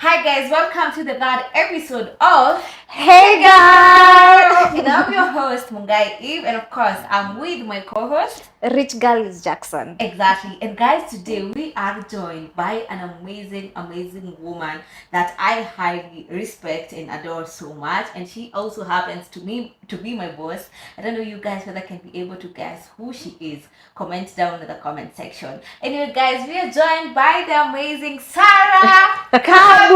Hi guys, welcome to the third episode of Hey guys! And I'm your host Mungai Eve, and of course I'm with my co-host Rich girl is Jackson. Exactly. And guys, today we are joined by an amazing woman that I highly respect and adore so much. And she also happens to be my boss. I don't know you guys whether can be able to guess who she is. Comment down in the comment section. Anyway, guys, we are joined by the amazing Sarah Kabul!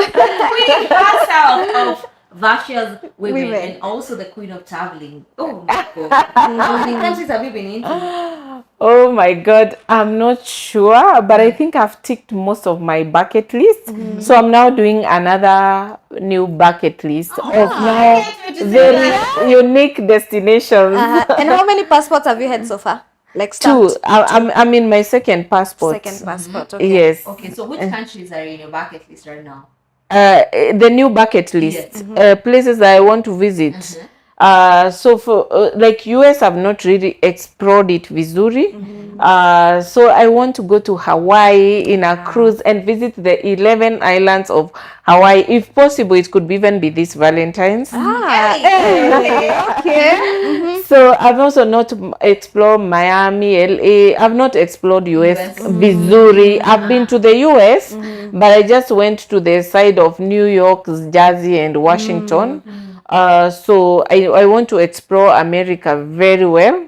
the queen herself of virtual women and also the queen of traveling. Oh my god. How many countries have you been into? Oh my god, I'm not sure, but I think I've ticked most of my bucket list. So I'm now doing another new bucket list of now very unique destinations. And how many passports have you had so far? Like Two. stamped? I'm in my second passport. Second passport. Okay. Yes. Okay, so which countries are in your bucket list right now? The new bucket list, places that I want to visit. So for like US, I've not really explored it vizuri. So I want to go to Hawaii in a cruise and visit the 11 islands of Hawaii. If possible, it could even be this Valentine's. Okay. So I've also not explored Miami, LA. I've not explored US vizuri. I've been to the US, but I just went to the side of New York, Jersey, and Washington. So I want to explore America very well.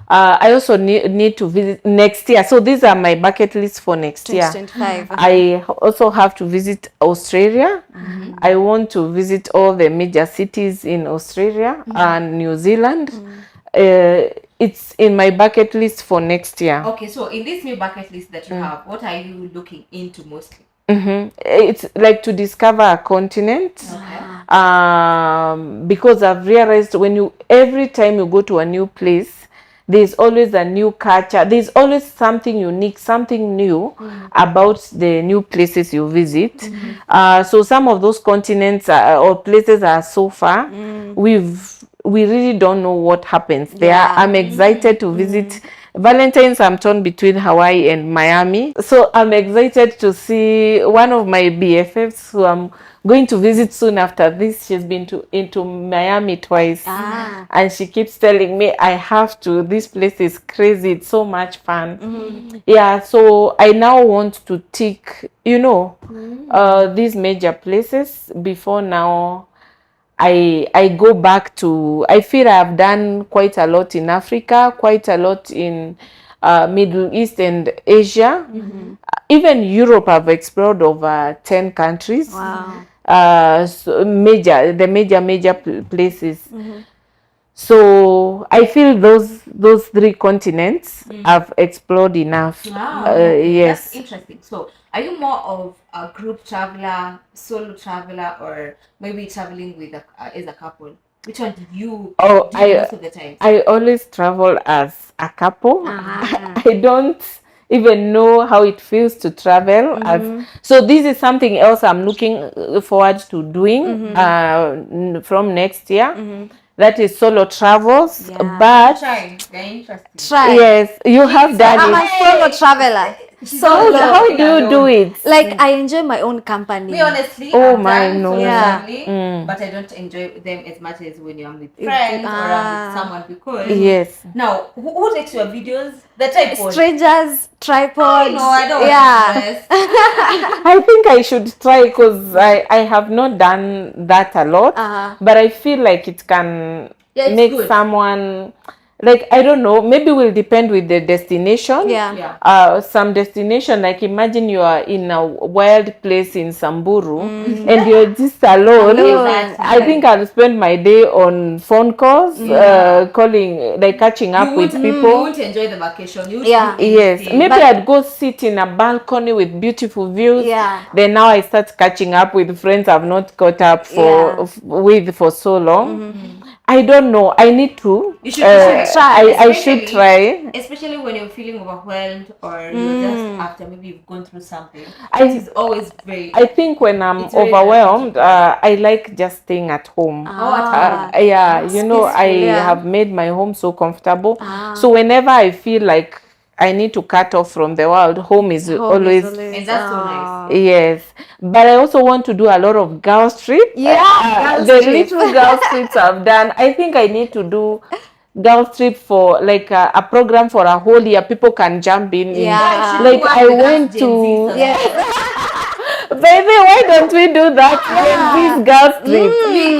I also need to visit next year. So these are my bucket list for next year. 2025. I also have to visit Australia. I want to visit all the major cities in Australia and New Zealand. It's in my bucket list for next year. Okay, so in this new bucket list that you have, what are you looking into mostly? It's like to discover a continent. Because I've realized every time you go to a new place, there's always a new culture. There's always something unique, something new about the new places you visit. So some of those continents or places are so far. We really don't know what happens there. I'm excited to visit. Valentine's, I'm torn between Hawaii and Miami. So I'm excited to see one of my BFFs who I'm going to visit soon after this. She's been into Miami twice. And she keeps telling me I have to. This place is crazy. It's so much fun. Yeah, so I now want to tick, these major places before now. I go back to, I feel I've done quite a lot in Africa, quite a lot in Middle East and Asia. Even Europe, I've explored over 10 countries. Wow. So major places. So I feel those three continents I've explored enough. Wow, Yes. that's interesting. So, are you more of a group traveler, solo traveler, or maybe traveling with as a couple? Which one do you do most of the time? I always travel as a couple. I don't even know how it feels to travel so this is something else I'm looking forward to doing from next year. That is solo travels. But Try. They're interesting. Try. yes, you have done I'm it. a solo traveler. How do you do it? Like I enjoy my own company. Me honestly, Oh I've my, done no. solo Yeah. traveling, but I don't enjoy them as much as when you're with friends or I'm with someone because Yes. now who takes your videos? The tripod. Strangers, tripods. No, I don't. Yeah. I think I should try because I have not done that a lot, but I feel like it can it's make good. someone, like, I don't know, maybe will depend with the destination. Yeah. Some destination, like imagine you are in a wild place in Samburu and you're just alone. Exactly. I think I'll spend my day on phone calls, calling, like catching up with You people. won't enjoy the vacation. You Yeah. Yes, maybe But- I'd go sit in a balcony with beautiful views. Yeah. Then now I start catching up with friends I've not caught up with for so long. I don't know. I need to. You should try. I should try. Especially when you're feeling overwhelmed or you're just after maybe you've gone through something. I- It is always very. I think when I'm It's very overwhelmed, I like just staying at home. Yeah, you know, I have made my home so comfortable. So whenever I feel like I need to cut off from the world. Home is always And that's so nice. yes. But I also want to do a lot of girls trip. Yeah, girls the trip. little girls trips I've done. I think I need to do girls trip for like a program for a whole year. People can jump in. Yeah. Should Like we I want the went Gen Z to. so Yes. Baby, why don't we do that? This girls trip.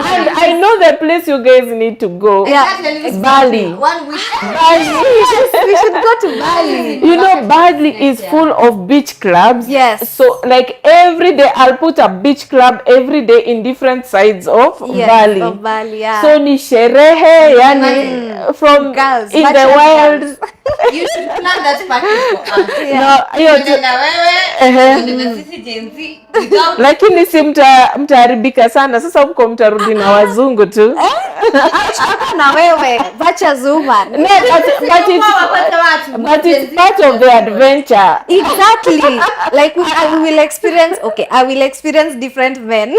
And I know the place you guys need to go. Yeah. Exactly. Bali. One wish. We should go to Bali. You know, Bali is full of beach clubs. Yes. So, like every day, I'll put a beach club every day in different sides of Yes, Bali. of Bali, yeah. So ni sherehe, yani from Girls, in the bachelor wild. girls. You should plan that package for us. No, hiyo tu. Tuende na wewe, tuende na sisi Gen Z, without Lakini si mtaharibika sana. Sasa mko mtarudi na wazungu tu. Na wewe, bachelor's woman. No, but it's part of the adventure. Exactly. Like we will experience. Okay, I will experience different men.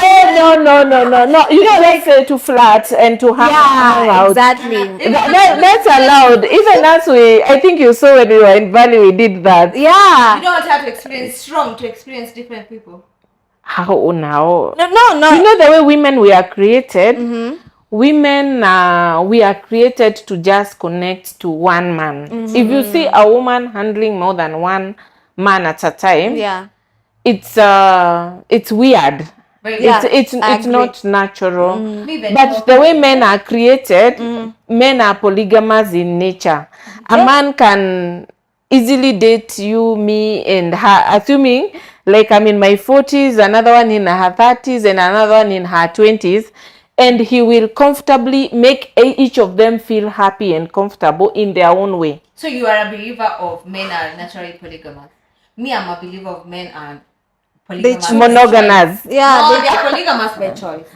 Oh no. You know, like to flirt and to hang Yeah, out. exactly. That's allowed. Even us, I think you saw when we were in Bali, we did that. you Yeah. don't have to experience strong to experience different people. How now? No. You know the way women we are created. Women, we are created to just connect to one man. If you see a woman handling more than one man at a time, Yeah. it's weird. But Yeah. It's I agree. not natural. Maybe But the way men are created, men are polygamous in nature. A man can easily date you, me, and her, assuming like I'm in my 40s, another one in her 30s, and another one in her 20s, and he will comfortably make each of them feel happy and comfortable in their own way. So you are a believer of men are naturally polygamous. Me, I'm a believer of men are polygamous. choose- Monogamous. Yeah. No, they are polygamous by choice.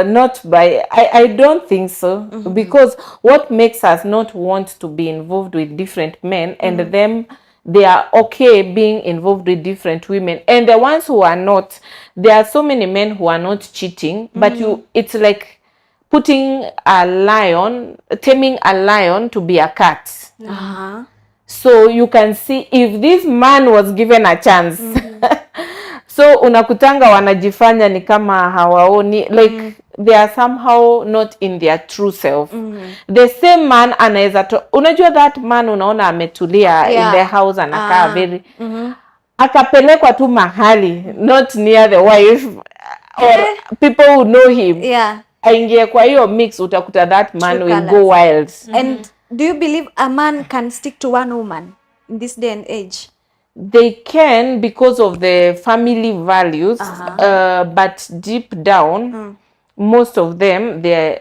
Not by I don't think so, because what makes us not want to be involved with different men and them they are okay being involved with different women, and the ones who are not, there are so many men who are not cheating, but it's like putting a lion, taming a lion to be a cat. Uh-huh. So you can see if this man was given a chance. So unakutanga wanajifanya ni kama hawaoni, like they are somehow not in their true self. The same man anaweza unajua that man unaona ametulia in the house anakaa very akapelekwa tu mahali not near the wife or people who know him, Yeah. aingie kwa hiyo mix, utakuta that man True will colours. go wild. And do you believe a man can stick to one woman in this day and age? They can because of the family values, but deep down, most of them, they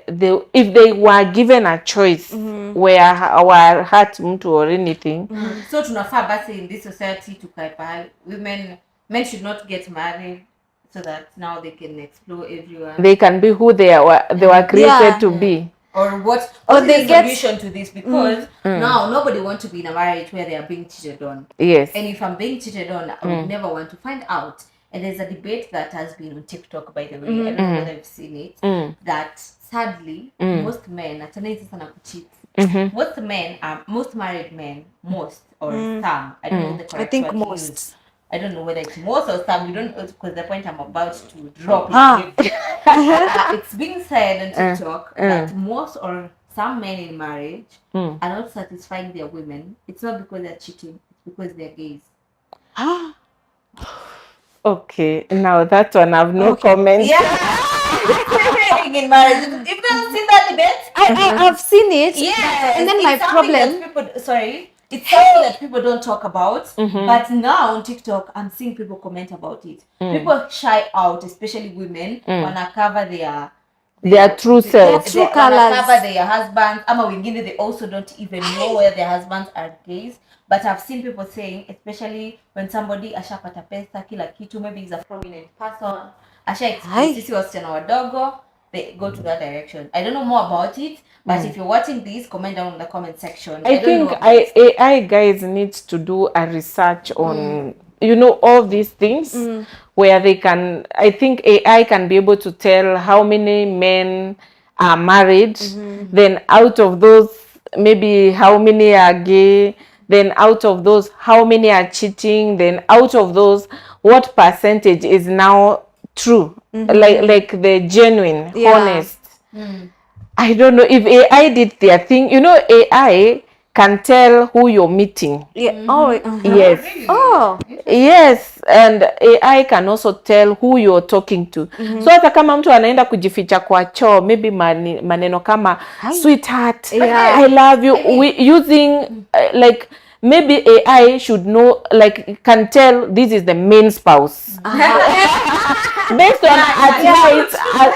if they were given a choice, were hurt mtu or anything, So tunafaa basi in this society tukae pahali men should not get married so that now they can explore everyone. they can be who they were created Yeah. to be. Or what Or is they the get- solution to this? Because now nobody wants to be in a marriage where they are being cheated on. Yes. And if I'm being cheated on, I would never want to find out. And there's a debate that has been on TikTok, by the way. I don't know whether you've seen it. That sadly, most men, most married men, most or some, I don't know the correct I think word to most. use. I don't know whether it's most or some. We don't know, because the point I'm about to drop is it's being said on TikTok that most or some men in marriage are not satisfying their women. It's not because they're cheating, it's because they're gays. Okay, now that one I've no comment. In marriage. If you haven't seen that debate, I've seen it. yes. And then my it's something problem. that it's something that people don't talk about. But now on TikTok, I'm seeing people comment about it. People shy out, especially women, wanna cover Their true self. True wanna colours. cover their husbands. Ama wengine, they also don't even know whether their husbands are gays. But I've seen people saying, especially when somebody ashapata pesa, kila kitu, maybe he's a prominent person, sisi wasichana wadogo, they go to that direction. I don't know more about it, but if you're watching this, comment down in the comment section. I think AI guys need to do a research on all these things where they can, I think AI can be able to tell how many men are married, then out of those maybe how many are gay, then out of those how many are cheating, then out of those what percentage is now true, like the genuine, honest. I don't know if AI did their thing. You know, AI can tell who you're meeting. Yeah. Oh. Yes. Oh. Yes, and AI can also tell who you're talking to. So hata kama mtu anaenda kujificha kwa choo, maybe maneno kama sweetheart, I love you, using like maybe AI should know, like can tell this is the main spouse. Based on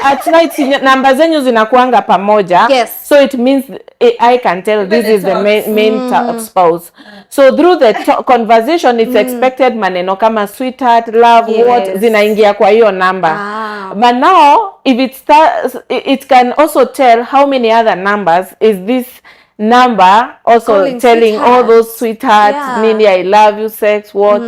at night namba zenyu zinakuanga pamoja. Yes. So it means AI can tell this is the main spouse. So through the conversation it's expected maneno kama sweetheart, love, what zinaingia kwa hiyo number. But now if it can also tell how many other numbers is this number also calling telling all those sweethearts, nini, I love you, sex, what.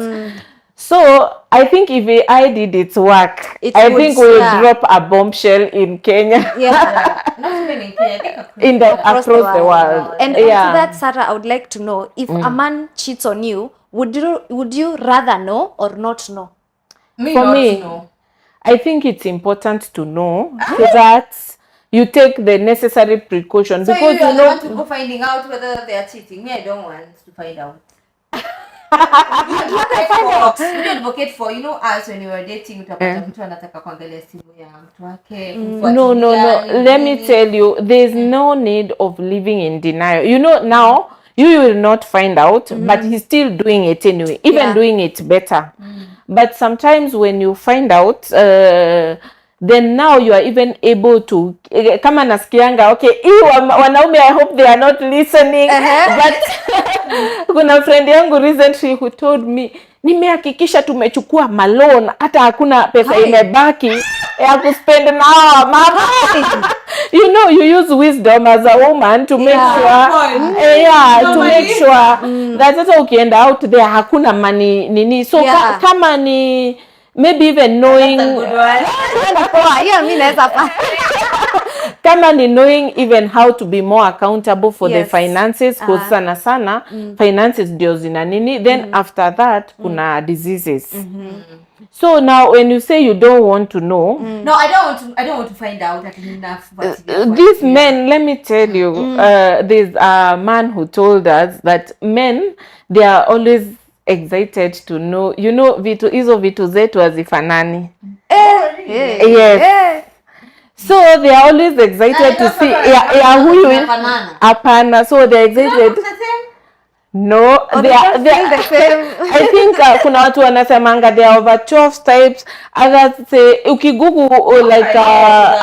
So I think if AI did its work, I think we will drop a bombshell in Kenya. Not even in Kenya, I think across the world. And to that, Sarah, I would like to know, if a man cheats on you, would you rather know or not know? For me, know. I think it's important to know so that you take the necessary precautions. So because you want to go finding out whether they are cheating. Me, I don't want to find out. You advocate for, you know, us when we were dating, utapata mtu anataka kuangalia simu ya mtu wake. No. Let me tell you, there's no need of living in denial. You know, now you will not find out, but he's still doing it anyway, even doing it better. But sometimes when you find out, then now you are even able to, kama nasikianga, okay, wanaume, I hope they are not listening, but kuna friend yangu recently who told me, nimehakikisha tumechukua malone, hata hakuna pesa imebaki ya kuspend now, mama. You know, you use wisdom as a woman to make sure, to make sure that hata ukienda out there hakuna money nini. So kama ni maybe even knowing kama ni knowing even how to be more accountable for the finances, because sana finances ndio zina nini, then after that kuna diseases. So now when you say you don't want to know, no, I don't want to find out that enough. These men, let me tell you, there's a man who told us that men, they are always excited to know, you know, hizo vitu zetu hazifanani. Yes. So they are always excited to see huyu hapana. So they are excited. No, they are the same. I think kuna watu wanasemanga they are over 12 types. Others say ukigugu like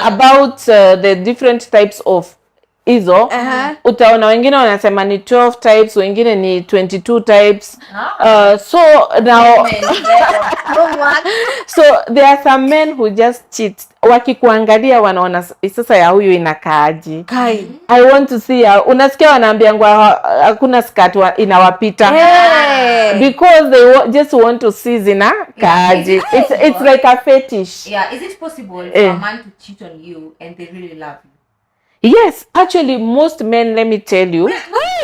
about the different types of hizo, utaona wengine wanasema ni 12 types, wengine ni 22 types. So now so there are some men who just cheat. Wakikuangalia wanaona sasa ya huyu inakaaji. I want to see ya, unasikia wanaambiangwa hakuna skirt inawapita. Because they just want to see zina kaaji. It's like a fetish. Yeah, is it possible for a man to cheat on you and they really love you? Yes, actually most men, let me tell you,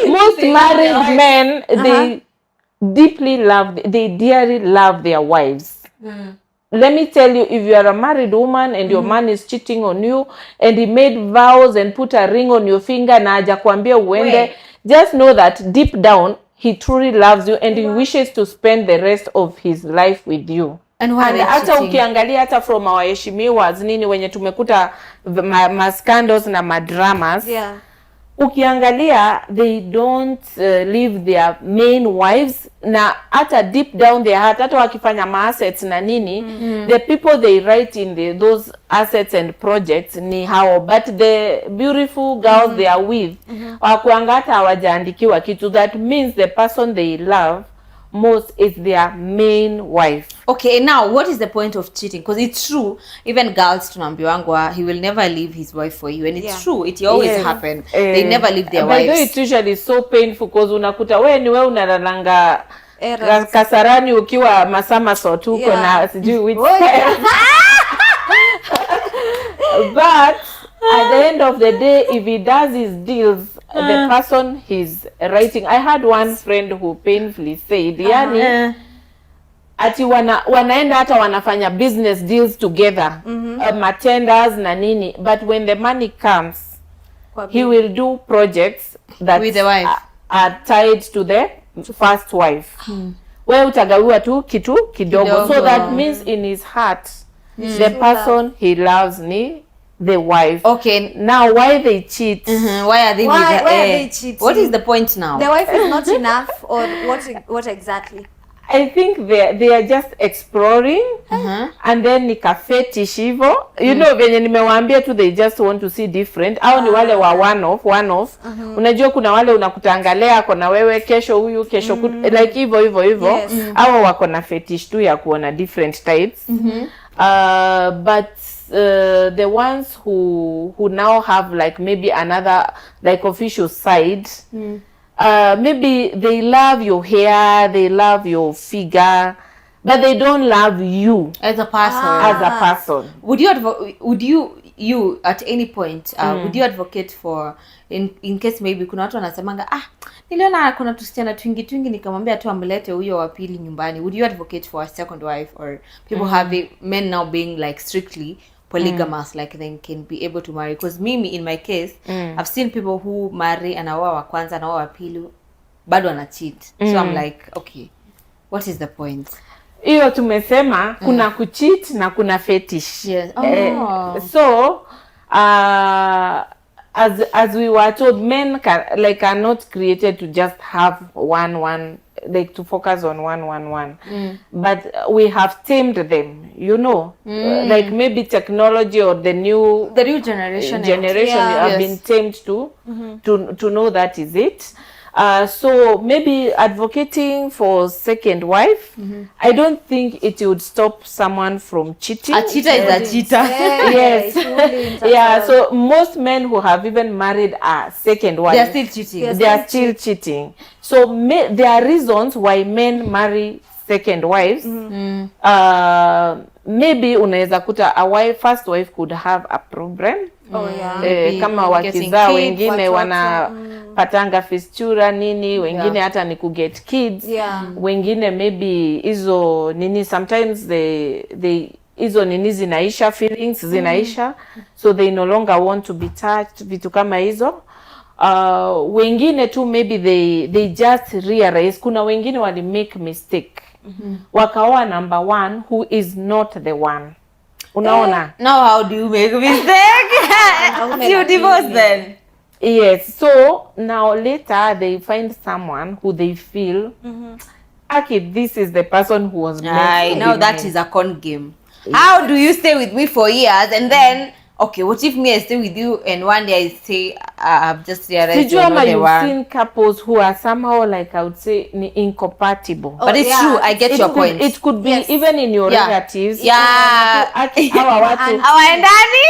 most married men, they deeply love, they dearly love their wives. Let me tell you, if you are a married woman and your man is cheating on you and he made vows and put a ring on your finger na hajakwambia uende, just know that deep down he truly loves you and he wishes to spend the rest of his life with you. And hata ukiangalia hata from our heshimiwa nini wenye tumekuta scandals na madramas, ukiangalia they don't leave their main wives, na hata deep down their heart, hata wakifanya assets na nini, the people they write in those assets and projects ni hao, but the beautiful girls they are with wakuanga hata hawajaandikiwa kitu. That means the person they love most is their main wife. Okay, now what is the point of cheating? Because it's true, even girls tunaambiwangwa he will never leave his wife for you, and it's true, it always happen. They never leave their wives. But it's usually so painful because unakuta ni wewe unalalanga Kasarani ukiwa Masama Sot huko na sijui which but at the end of the day, if he does his deals the person he's writing. I had one friend who painfully said, yani ati wanaenda hata wanafanya business deals together, matenders na nini, but when the money comes, he will do projects that with the wife are tied to the first wife. Wewe utagawiwa tu kitu kidogo. So that means in his heart, the person he loves ni the wife. Okay, now why they cheat? Why are they Why are they cheating? What is the point now? The wife is not enough, or what exactly? I think they are just exploring, and then nika fetish hivyo, you know, venye nimewaambia tu, they just want to see different. Au ni wale wa one off. Unajua kuna wale unakutangalia kuna wewe kesho huyu kesho like hivyo Yes. Au wako na fetish tu ya kuona different types. But the ones who now have like maybe another like official side, maybe they love your hair, they love your figure, but they don't love you As a person. as a person. Would you at any point would you advocate for in case maybe kuna watu wanasemanga niliona kuna tusichana twingi nikamwambia tu amlete huyo wa pili nyumbani. Would you advocate for a second wife, or people having men now being like strictly polygamous, like they can be able to marry? Because mimi in my case I've seen people who marry anaoa wa kwanza anaoa wa pili bado ana cheat. So I'm like, okay, what is the point? Hiyo tumesema kuna kucheat na kuna fetish. Yes. So as we were told, men are not created to just have one like to focus on one. But we have tamed them, you know, like maybe technology or the new generation have been tamed to know that is it. So maybe advocating for second wife, I don't think it would stop someone from cheating. A cheater is a cheater. Yes. Yeah, so most men who have even married a second wife, they are still cheating. They are still cheating. So there are reasons why men marry second wives. Maybe unaweza kuta first wife could have a problem. Kama wakizaa wengine wanapatanga fistula nini, wengine hata ni ku get kids, wengine maybe hizo nini, sometimes they hizo nini zinaisha, feelings zinaisha, so they no longer want to be touched, vitu kama hizo. Wengine tu maybe they just realize kuna wengine wali make mistake, wakaoa number one who is not the one. Unaona? Now how do you make a mistake? You divorce then? Yes, so now later they find someone who they feel, okay, this is the person who was meant to know be that mine. is a con game. How do you stay with me for years and then okay, what if me I stay with you and one day I say I've just realized you're not the you've one? seen couples who are somehow like I would say incompatible. But it's true, I get your point. It could be even in your relatives. Yeah. Hawa watu Hawaendani?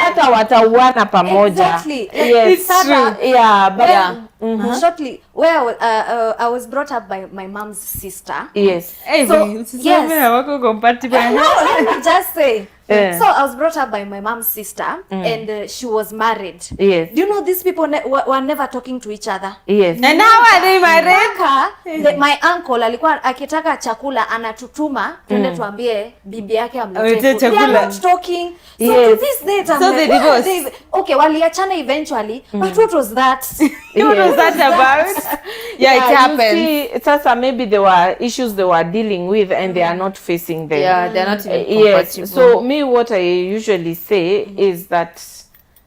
hata watauana pamoja. Exactly. Yes, It's true. Yeah, but shortly, where I was brought up by my mom's sister. yes. So, yes. compatible. No, let me just say. Yeah. So I was brought up by my mom's sister, and she was married. Yes. Do you know these people were never talking to each other? Yes. And how are they married? My uncle alikuwa akitaka chakula anatutuma twende tuambie bibi yake amletee Amletee food. They are chakula. not talking. So Yes. to this date, I'm So like, they what are divorced? okay, waliachana eventually, but what was that? What was that about? Yeah, it you happens. see, sasa maybe there were issues they were dealing with and they are not facing them. Yeah, they're not even Yes. compatible. So me, what I usually say is that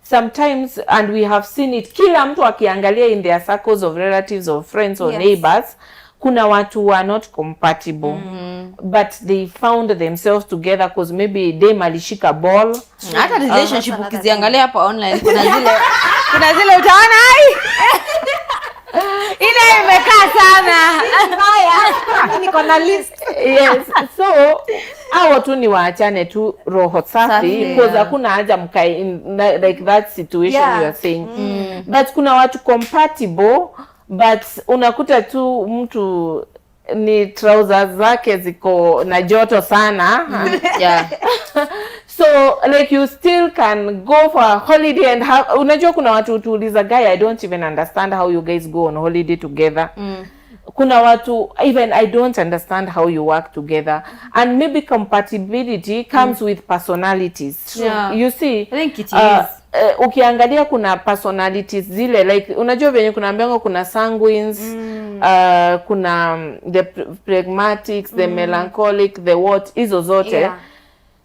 sometimes, and we have seen it, kila mtu akiangalia in their circles of relatives or friends or Yes. neighbors, kuna watu who are not compatible, but they found themselves together because maybe dem alishika ball. Hata relationship That's ukiziangalia hapa online kuna zile utaona ile imekaa sana. Niko na list. Yes, so hao tu ni waachane tu roho safi Safi, because hakuna haja mkae in like that situation Yeah. you are saying. But kuna watu compatible, but unakuta tu mtu ni trousers zake ziko na joto sana. Yeah. So So like you still can go for a holiday and have, unajua kuna watu tuuliza, guy, I don't even understand how you guys go on holiday together. Kuna watu, even I don't understand how you work together. And maybe compatibility comes with personalities. Yeah. You see, I think it is. Ukiangalia kuna personalities zile, like unajua venye kuna ambiango kuna sanguines, kuna the pragmatics, the melancholic, the what, hizo zote. Yeah.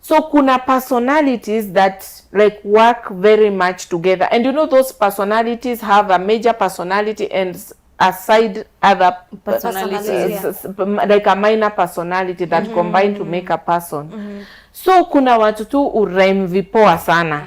So kuna personalities that like work very much together, and you know those personalities have a major personality and a side other Personalities, like a minor personality that combine to make a person. So kuna watu tu urhyme vipoa sana.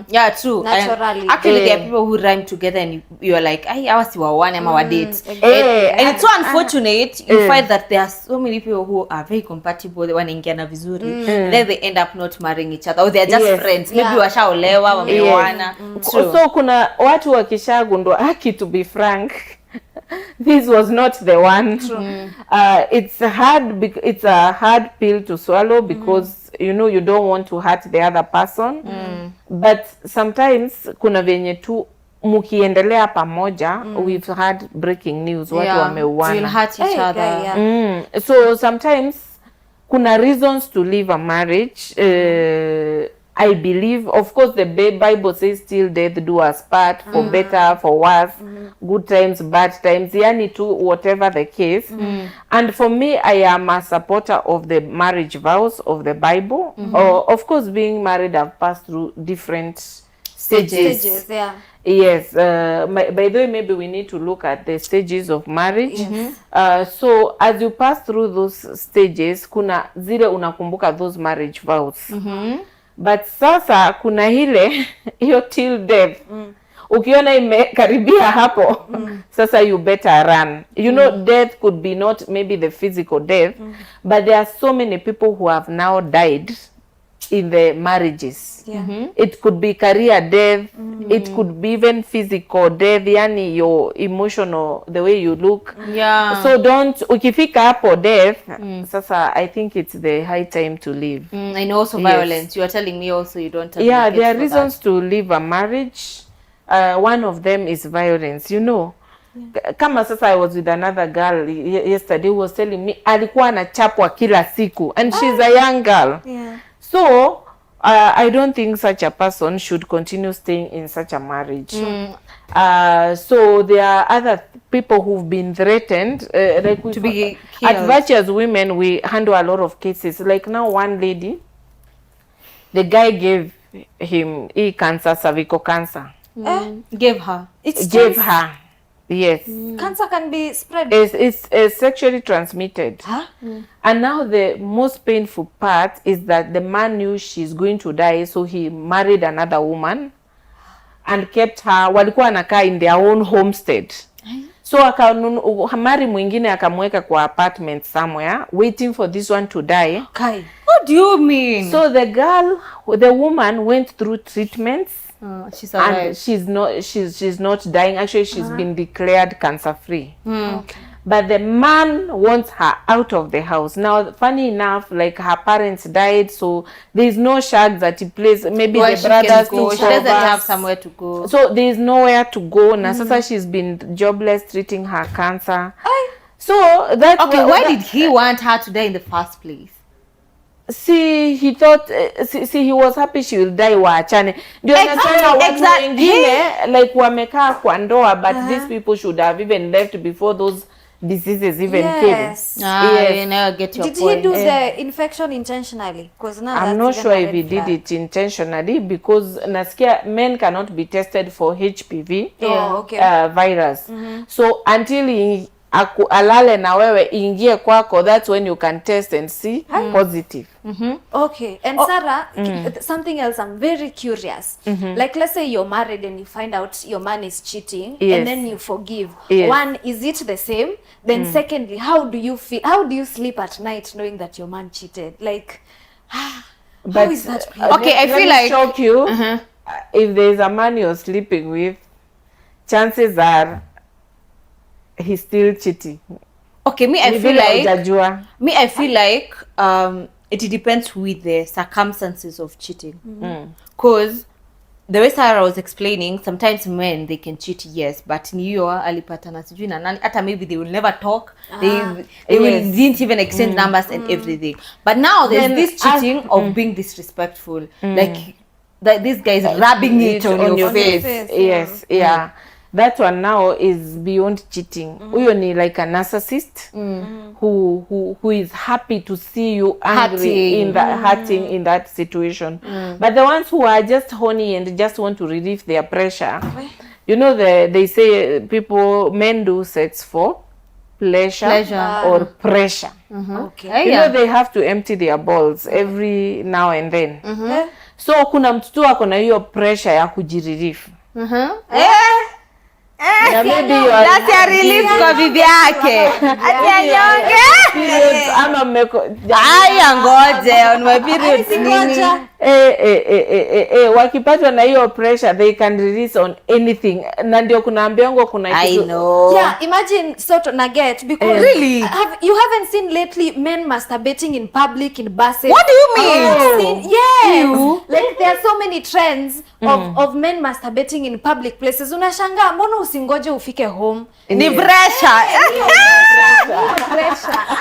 Yeah, true. Naturally. And actually, there are people who rhyme together, and you are like, "Ay, hawa si wa one ama wa date." Eh, And it's so unfortunate. You find that there are so many people who are very compatible. They wanaingiana vizuri, and then they end up not marrying each other, or they are just Yes. friends. Maybe Yeah. washaolewa, wameoana. True. So kuna watu wakishagundua, haki, to be frank, this was not the one. It's a hard pill to swallow because you know you don't want to hurt the other person. But sometimes kuna venye tu mukiendelea pamoja, we've had breaking news, watu You'll wameuana. hurt each other. So sometimes kuna reasons to leave a marriage. I believe, of course, the Bible says till death do us part, for better, for worse, good times, bad times, yani to whatever the case. And for me, I am a supporter of the marriage vows of the Bible. Or, of course, being married, I've passed through different stages. Stages, yeah. Yes, by the way, maybe we need to look at the stages of marriage. So as you pass through those stages, kuna zile unakumbuka those marriage vows. But sasa kuna ile hiyo till death. Ukiona imekaribia hapo, sasa you better run. You know, death could be not maybe the physical death, but there are so many people who have now died in the marriages. It could be career death, it could be even physical death, yani your emotional, the way you look. Yeah. So don't, ukifika hapo death, sasa I think it's the high time to leave. And also violence. You are telling me also you don't. Yeah, advocate there are for reasons to leave a marriage. One of them is violence, you know. Kama sasa I was with another girl yesterday who was telling me alikuwa anachapwa kila siku, and she's a young girl. So I don't think such a person should continue staying in such a marriage. So there are other people who've been threatened, like To be at killed. Virtuous Women, we handle a lot of cases. Like now, one lady, the guy gave him cancer, cervical cancer. Gave her. It's Gave her, yes. Cancer can be spread. It's sexually transmitted. And now the most painful part is that the man knew she's going to die, so he married another woman and kept her. Walikuwa anakaa in their own homestead. So akamari mwingine akamweka kwa apartment somewhere, waiting for this one to die. Kai. What do you mean? So the woman went through treatments. She's And alive. she's not dying. Actually, she's been declared cancer free. But the man wants her out of the house. Now, funny enough, like her parents died, so there's no shags that he plays. Maybe Where the she brothers can go. took She doesn't over. have somewhere to go. So there's nowhere to go. Na sasa she's been jobless treating her cancer. So that's Okay, why did he want her to die in the first place? See, he thought, he was happy she will die, waachane. Ndio nasema watu wengine like wamekaa kwa ndoa, but these people should have even left before those diseases even came. Yes. You never get your Did point. he do the infection intentionally? Because now I'm that's not even sure a if red he did flag. it intentionally, because nasikia men cannot be tested for HPV Oh, okay. virus. So until alale na wewe ingie kwako, that's when you can test and see positive. Okay. And Sarah, something else, I'm very curious. Like, let's say you're married and you find out your man is cheating, Yes. and then you forgive. Yes. One, is it the same? Then secondly, how do you feel? How do you sleep at night knowing that your man cheated? Like, how is that? Okay, I let feel me like- shock you. If there's a man you're sleeping with, chances are he's still cheating. Okay, me I Ni feel vile like hujajua. me I feel like it depends with the circumstances of cheating. Because the way Sarah was explaining, sometimes men, they can cheat, yes, but niyo alipatana sijui na nani, hata maybe they will never talk, they will didn't even exchange numbers and everything. But now there's this cheating of being disrespectful, like this guy is rubbing it on your face. Yes, yeah. That one now is beyond cheating. Huyo ni like a narcissist who is happy to see you angry in that hurting in that situation. But the ones who are just horny and just want to relieve their pressure, you know, they say men do sex for pleasure. Or pressure. Okay. You know, they have to empty their balls every now and then. So kuna mtu tu ako na hiyo pressure ya kujirelieve. That's a relief kwa bibi yake. Ati anyonge. Ama mmeko. Aya ngoje on my periods nini. Wakipatwa na hiyo pressure they can release on anything. Na ndio kunaambiango kuna I know. Yeah, imagine sort of nugget because really you haven't seen lately men masturbating in public in buses. What do you mean? Yes. Like there are so many trends of men masturbating in public places. Unashangaa mbona usingoje ufike home? Ni pressure.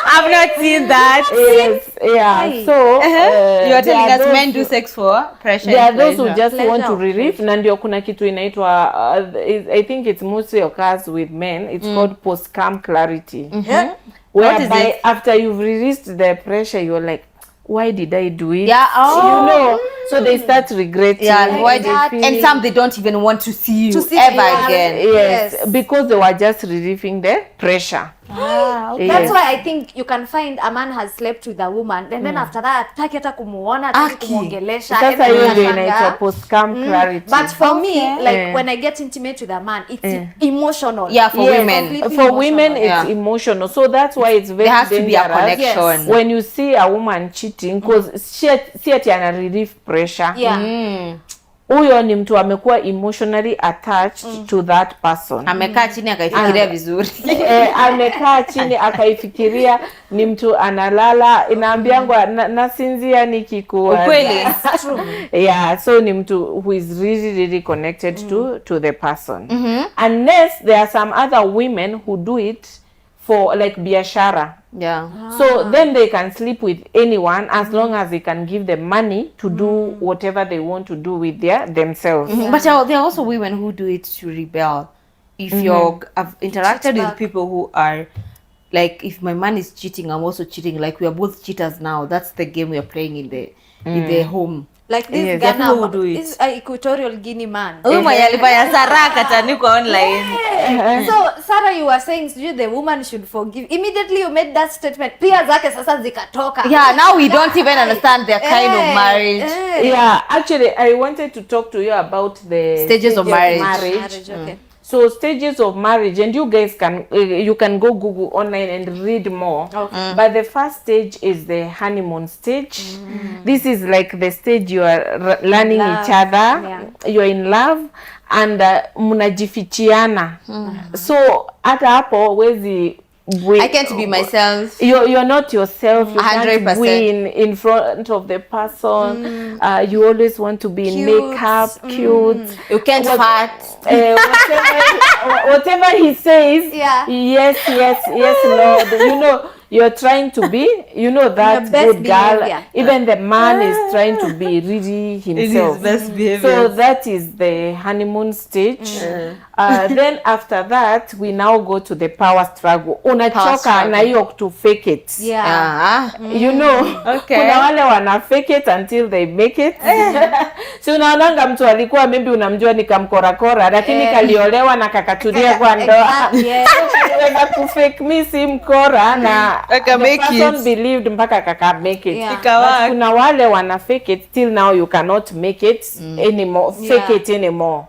I've not seen that. Yes, yeah. So you are telling us men do sex for pressure. There are those who just want to relieve. Na ndio kuna kitu inaitwa I think it's mostly occurs with men. It's called post-cum clarity. Whereby after you've released the pressure, you're like, why did I do it? Yeah, you know. So they start regretting. Yeah, why and some they don't even want to see you ever again. Yes, because they were just relieving the pressure. Okay. That's why I think you can find a man has slept with a woman and then after that taki hata kumuona, taki kumuongelesha. Sasa hiyo ndio inaitwa post-cum clarity. But for me, like when I get intimate with a man, it's emotional. Yeah, for women. For women, it's emotional. So that's why it's very dangerous. There has to be a connection. When you see a woman cheating, because she ati ana relief pressure. Yeah. Huyo ni mtu amekuwa emotionally attached to that person. Amekaa chini akaifikiria vizuri. Amekaa chini akaifikiria, ni mtu analala inaambiangwa nasinzia nikikuwa. Ukweli. Yeah, so ni mtu who is really connected to the person. Unless there are some other women who do it for like biashara. Yeah. So then they can sleep with anyone as long as they can give them money to do whatever they want to do with themselves. But there are also women who do it to rebel. If I've interacted with people who are like, if my man is cheating, I'm also cheating. Like we are both cheaters now. That's the game we are playing in the home. Like this Ghana who do it. This Equatorial Guinea man. Oh my alifanya Sarah katanuko online. So Sarah, you were saying the woman should forgive. Immediately you made that statement. Pia zake sasa zikatoka. Yeah, now we don't even understand their kind of marriage. Yeah, actually I wanted to talk to you about the stages of marriage. Okay. So stages of marriage, and you guys can you can go Google online and read more. Okay. But the first stage is the honeymoon stage. This is like the stage you are learning each other. Yeah. You're in love and munajifichiana. So hata hapo wezi I can't be myself. You're not yourself. You 100%. Can't win in front of the person. You always want to be in makeup, cute. You can't fart. Whatever he says, yes, Lord. You know, you're trying to be, you know, that good girl. Behavior. Even the man is trying to be really himself. His best behavior. So that is the honeymoon stage. Then after that, we now go to the power struggle. Unachoka na hiyo to fake it. You know, kuna wale wana fake it until they make it. Si unaonanga mtu alikuwa maybe unamjua ni kamkorakora lakini kaliolewa na kakatulia kwa ndoa. Unaweza kufake me si mkora na the person believed mpaka kaka make it. But kuna wale wana fake it till now you cannot make it anymore, fake it anymore.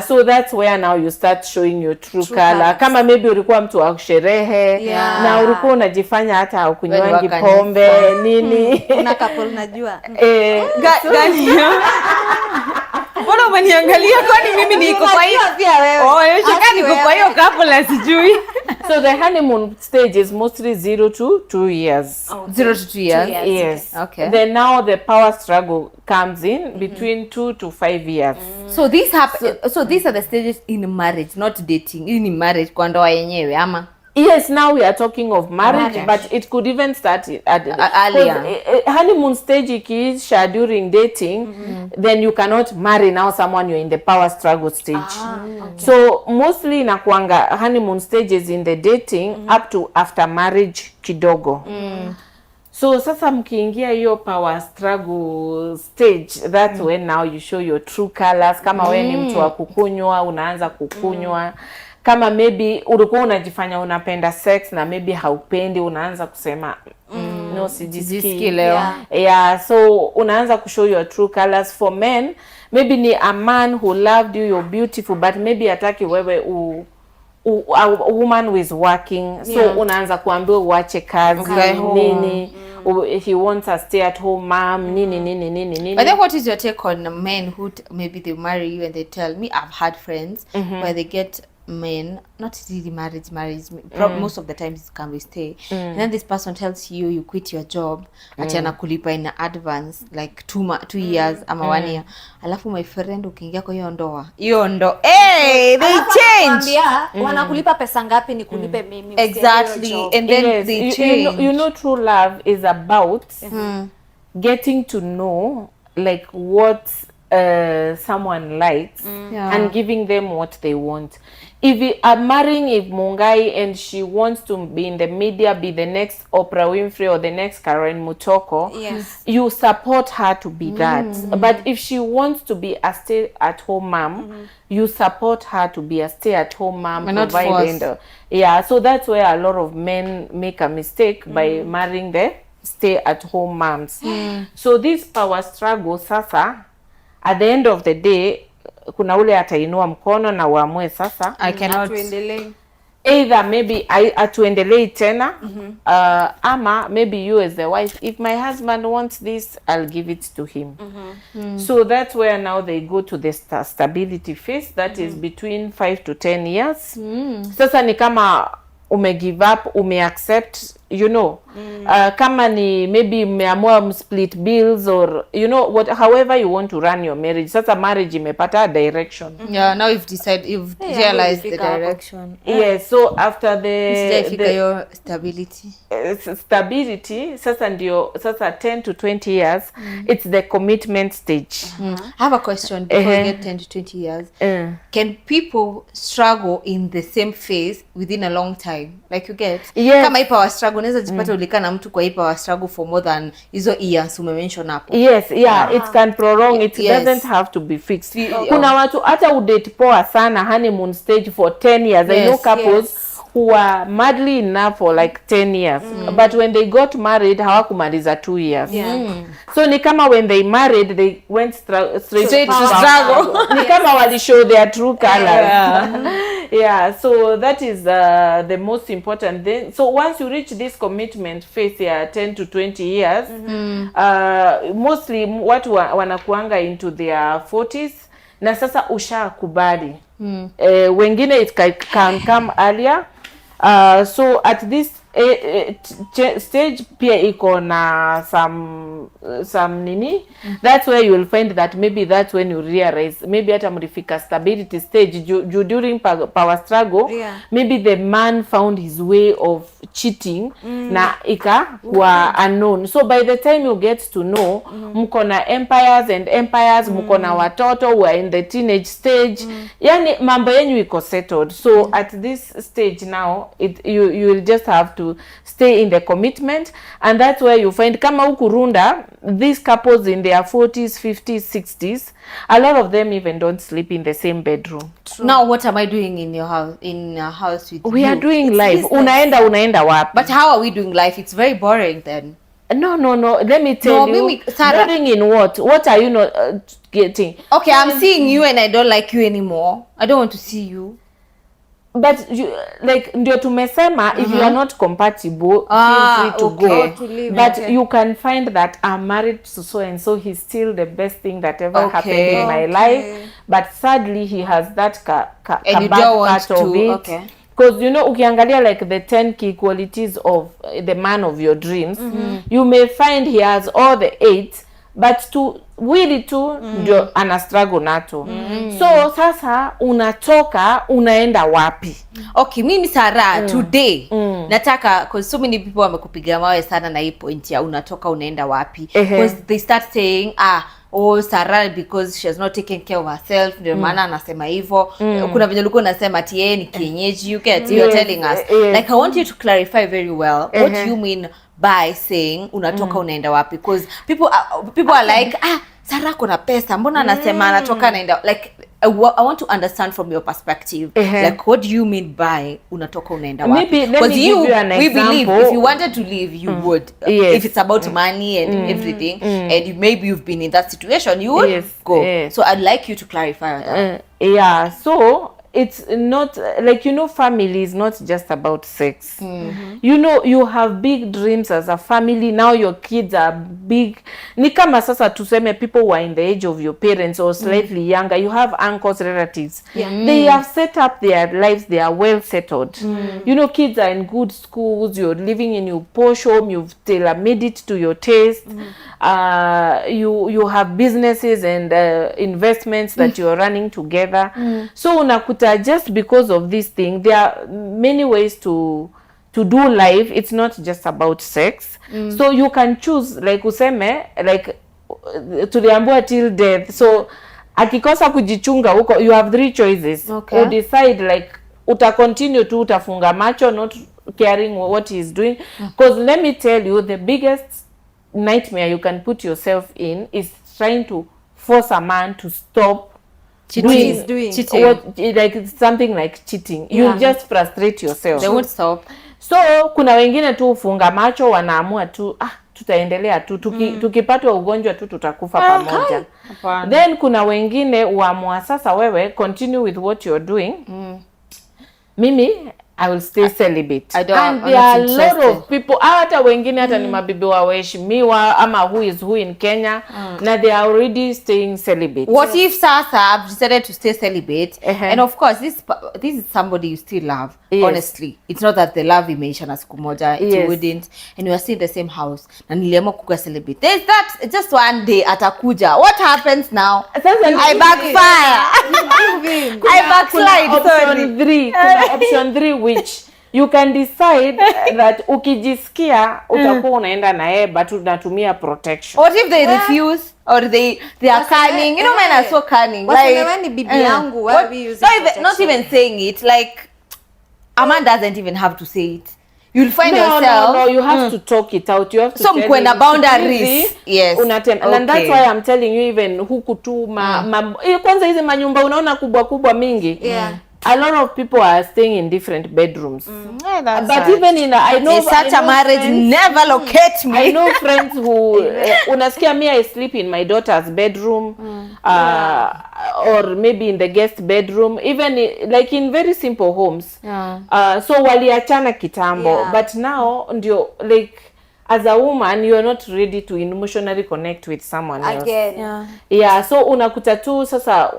So that's where now you start showing your true color. Kama maybe ulikuwa mtu wa sherehe na ulikuwa unajifanya hata ukunywangi pombe nini. Una couple najua. Gani? Mbona umeniangalia kwani mimi niko kwa hiyo? Pia wewe. Niko kwa hiyo couple sijui. So the honeymoon stage is mostly 0 to 2 years. Okay. 0 to 2 years. Yes. Okay. Then now the power struggle comes in between 2 to 5 years. So these happen. So these are the stages in marriage, not dating. In marriage, kwa ndoa yenyewe ama. Yes, now we are talking of marriage, Marriage. but it could even start at Earlier. honeymoon stage ikiisha during dating, then you cannot marry now someone you're in the power struggle stage. So mostly inakuanga honeymoon stages in the dating up to after marriage kidogo. So sasa mkiingia hiyo power struggle stage, that's when now you show your true colors. Kama wewe ni mtu wa kukunywa, unaanza kukunywa. Kama maybe ulikuwa unajifanya unapenda sex na maybe haupendi, unaanza kusema no, sijisikii leo. Yeah, so unaanza kushow your true colors. For men, maybe ni a man who loved you, you're beautiful, but maybe hataki wewe a woman who is working. So unaanza kuambiwa uache kazi, nini. He wants a stay at home mom, nini. But then what is your take on men who maybe they marry you and they tell me, I've had friends where they get men, not really marriage, most of the times it's can we stay, and then this person tells you you quit your job, ati anakulipa in advance like 2 years ama 1 year, alafu my friend ukiingia kwa hiyo ndoa hey, they change. Wanakulipa pesa ngapi ni kulipe mimi. Exactly. And then yes, they change. you know true love is about getting to know like what someone likes and giving them what they want. If you are marrying Eve Mungai and she wants to be in the media, be the next Oprah Winfrey or the next Karen Mutoko, you support her to be that. But if she wants to be a stay-at-home mom, you support her to be a stay-at-home mom, not providing. Yeah, so that's where a lot of men make a mistake by marrying the stay-at-home moms. So this power struggle sasa, at the end of the day, kuna ule atainua mkono na uamue sasa I cannot either maybe atuendelei tena ama maybe you as the wife, if my husband wants this, I'll give it to him. So that's where now they go to the stability phase, that is between 5 to 10 years. Sasa ni kama ume give up, ume accept, you know, kama ni maybe umeamua split bills or you know what, however you want to run your marriage. Sasa marriage imepata direction. Yeah, now you've realized the direction. Yes, so after your stability. Stability, sasa ndio, sasa 10 to 20 years, it's the commitment stage. I have a question before we get 10 to 20 years. Can people struggle in the same phase within a long time? Like you get? Yes. Kama hii power struggle, unaweza jipata ulika na mtu kwa hii power struggle for more than hizo years umemention hapo. Yes, yeah, it can prolong, it doesn't have to be fixed. Kuna watu hata udate poa sana honeymoon stage for 10 years. I know couples who are madly in love for like 10 years. But when they got married, hawakumaliza 2 years. So ni kama when they married, they went straight to struggle. Ni kama wali show their true colors. Yeah, so that is the most important thing. So once you reach this commitment phase ya 10 to 20 years, mostly watu wanakuanga into their 40s na sasa ushakubali. Wengine it can come earlier. So at this stage pia iko na some nini, that's where you will find that maybe that's when you realize maybe hata mlifika stability stage during power struggle, maybe the man found his way of cheating na ikakuwa unknown. So by the time you get to know, mko na empires and empires, mko na watoto who are in the teenage stage, yani mambo yenyu iko settled. So at this stage now, you will just have to stay in the commitment, and that's where you find kama ukurunda these couples in their 40s, 50s, 60s, a lot of them even don't sleep in the same bedroom. True. Now what am I doing in your house, in a house with we you? Are doing life. Unaenda wapi? But how are we doing life? It's very boring then. No, let me tell you. Sarah, boring in what are you not getting? Okay, I'm seeing you and I don't like you anymore. I don't want to see you. But you, like ndio tumesema, if you are not compatible, feel free to go. To leave, but you can find that I'm married to so and so, he's still the best thing that ever happened in my life. But sadly, he has that and you bad don't want part of to. it. Okay. because you know ukiangalia like the 10 key qualities of the man of your dreams, you may find he has all the 8, but to wili tu ndio ana struggle nato. So sasa unatoka unaenda wapi? Okay, mimi Sarah, today nataka, cause so many people wamekupiga mawe sana na hii point ya unatoka unaenda wapi, because they start saying oh Sarah, because she has not taken care of herself, ndio maana anasema hivyo. Kuna venye ulikuwa unasema ati yeye ni kienyeji, you get, you're telling us like I want you to clarify very well what you mean by saying unatoka unaenda wapi, because people are like Sarah kuna pesa, mbona anasema anatoka anaenda, like I want to understand from your perspective, like what do you mean by unatoka unaenda wapi? Maybe let me give you an we example. believe if you wanted to leave you would, if it's about money and everything, and maybe you've been in that situation, you would go. So I'd like you to clarify that. Yeah, so it's not like, you know, family is not just about sex. You know, you have big dreams as a family. Now your kids are big. Ni kama sasa tuseme people who are in the age of your parents or slightly younger. You have uncles, relatives. They have set up their lives. They are well settled. You know, kids are in good schools. You're living in your posh home. You've tailor-made it to your taste. You have businesses and investments that you're running together. So unakuta just because of this thing, there are many ways to do life. It's not just about sex. So you can choose, like useme, like tuliambiwa till death. So akikosa kujichunga huko, you have 3 choices. You decide like uta continue tu, utafunga macho, not caring what he is doing. Because let me tell you, the biggest nightmare you can put yourself in is trying to force a man to stop Cheating. what, like it's something like cheating. You just frustrate yourself. They won't stop. So kuna wengine tu ufunga macho, wanaamua tu tutaendelea tu tukipatwa ugonjwa tu tutakufa pamoja. Then kuna wengine uamua sasa wewe continue with what you're doing. Mimi I will stay celibate. And there are a lot of people, hata wengine hata ni mabibi wa waheshimiwa ama who in Kenya, na they are already staying celibate. What if sasa I've decided to stay celibate, and of course this is somebody you still love, honestly. It's not that the love imeisha na siku moja, it wouldn't, and you are still in the same house, na niliamua kukuwa celibate. There's that, just one day atakuja. What happens now? I backfire. I backslide. Sorry. Option 3 which you can decide that ukijisikia utakuwa unaenda na yeye, but unatumia protection. What if they refuse or they are cunning? You know, men are so cunning. Like when bibi yangu, why we use not even saying it, like a man doesn't even have to say it. You'll find yourself. No, you have to talk it out. You have to tell him boundaries. Yes. And that's why I'm telling you, even huku tu kwanza hizi manyumba unaona kubwa mingi. A lot of people are staying in different bedrooms. But even in I know such a marriage never locate me. I know friends who unasikia me, I sleep in my daughter's bedroom, or maybe in the guest bedroom, even like in very simple homes. So waliachana kitambo, but now ndio like as a woman you are not ready to emotionally connect with someone else. Again. So unakuta tu sasa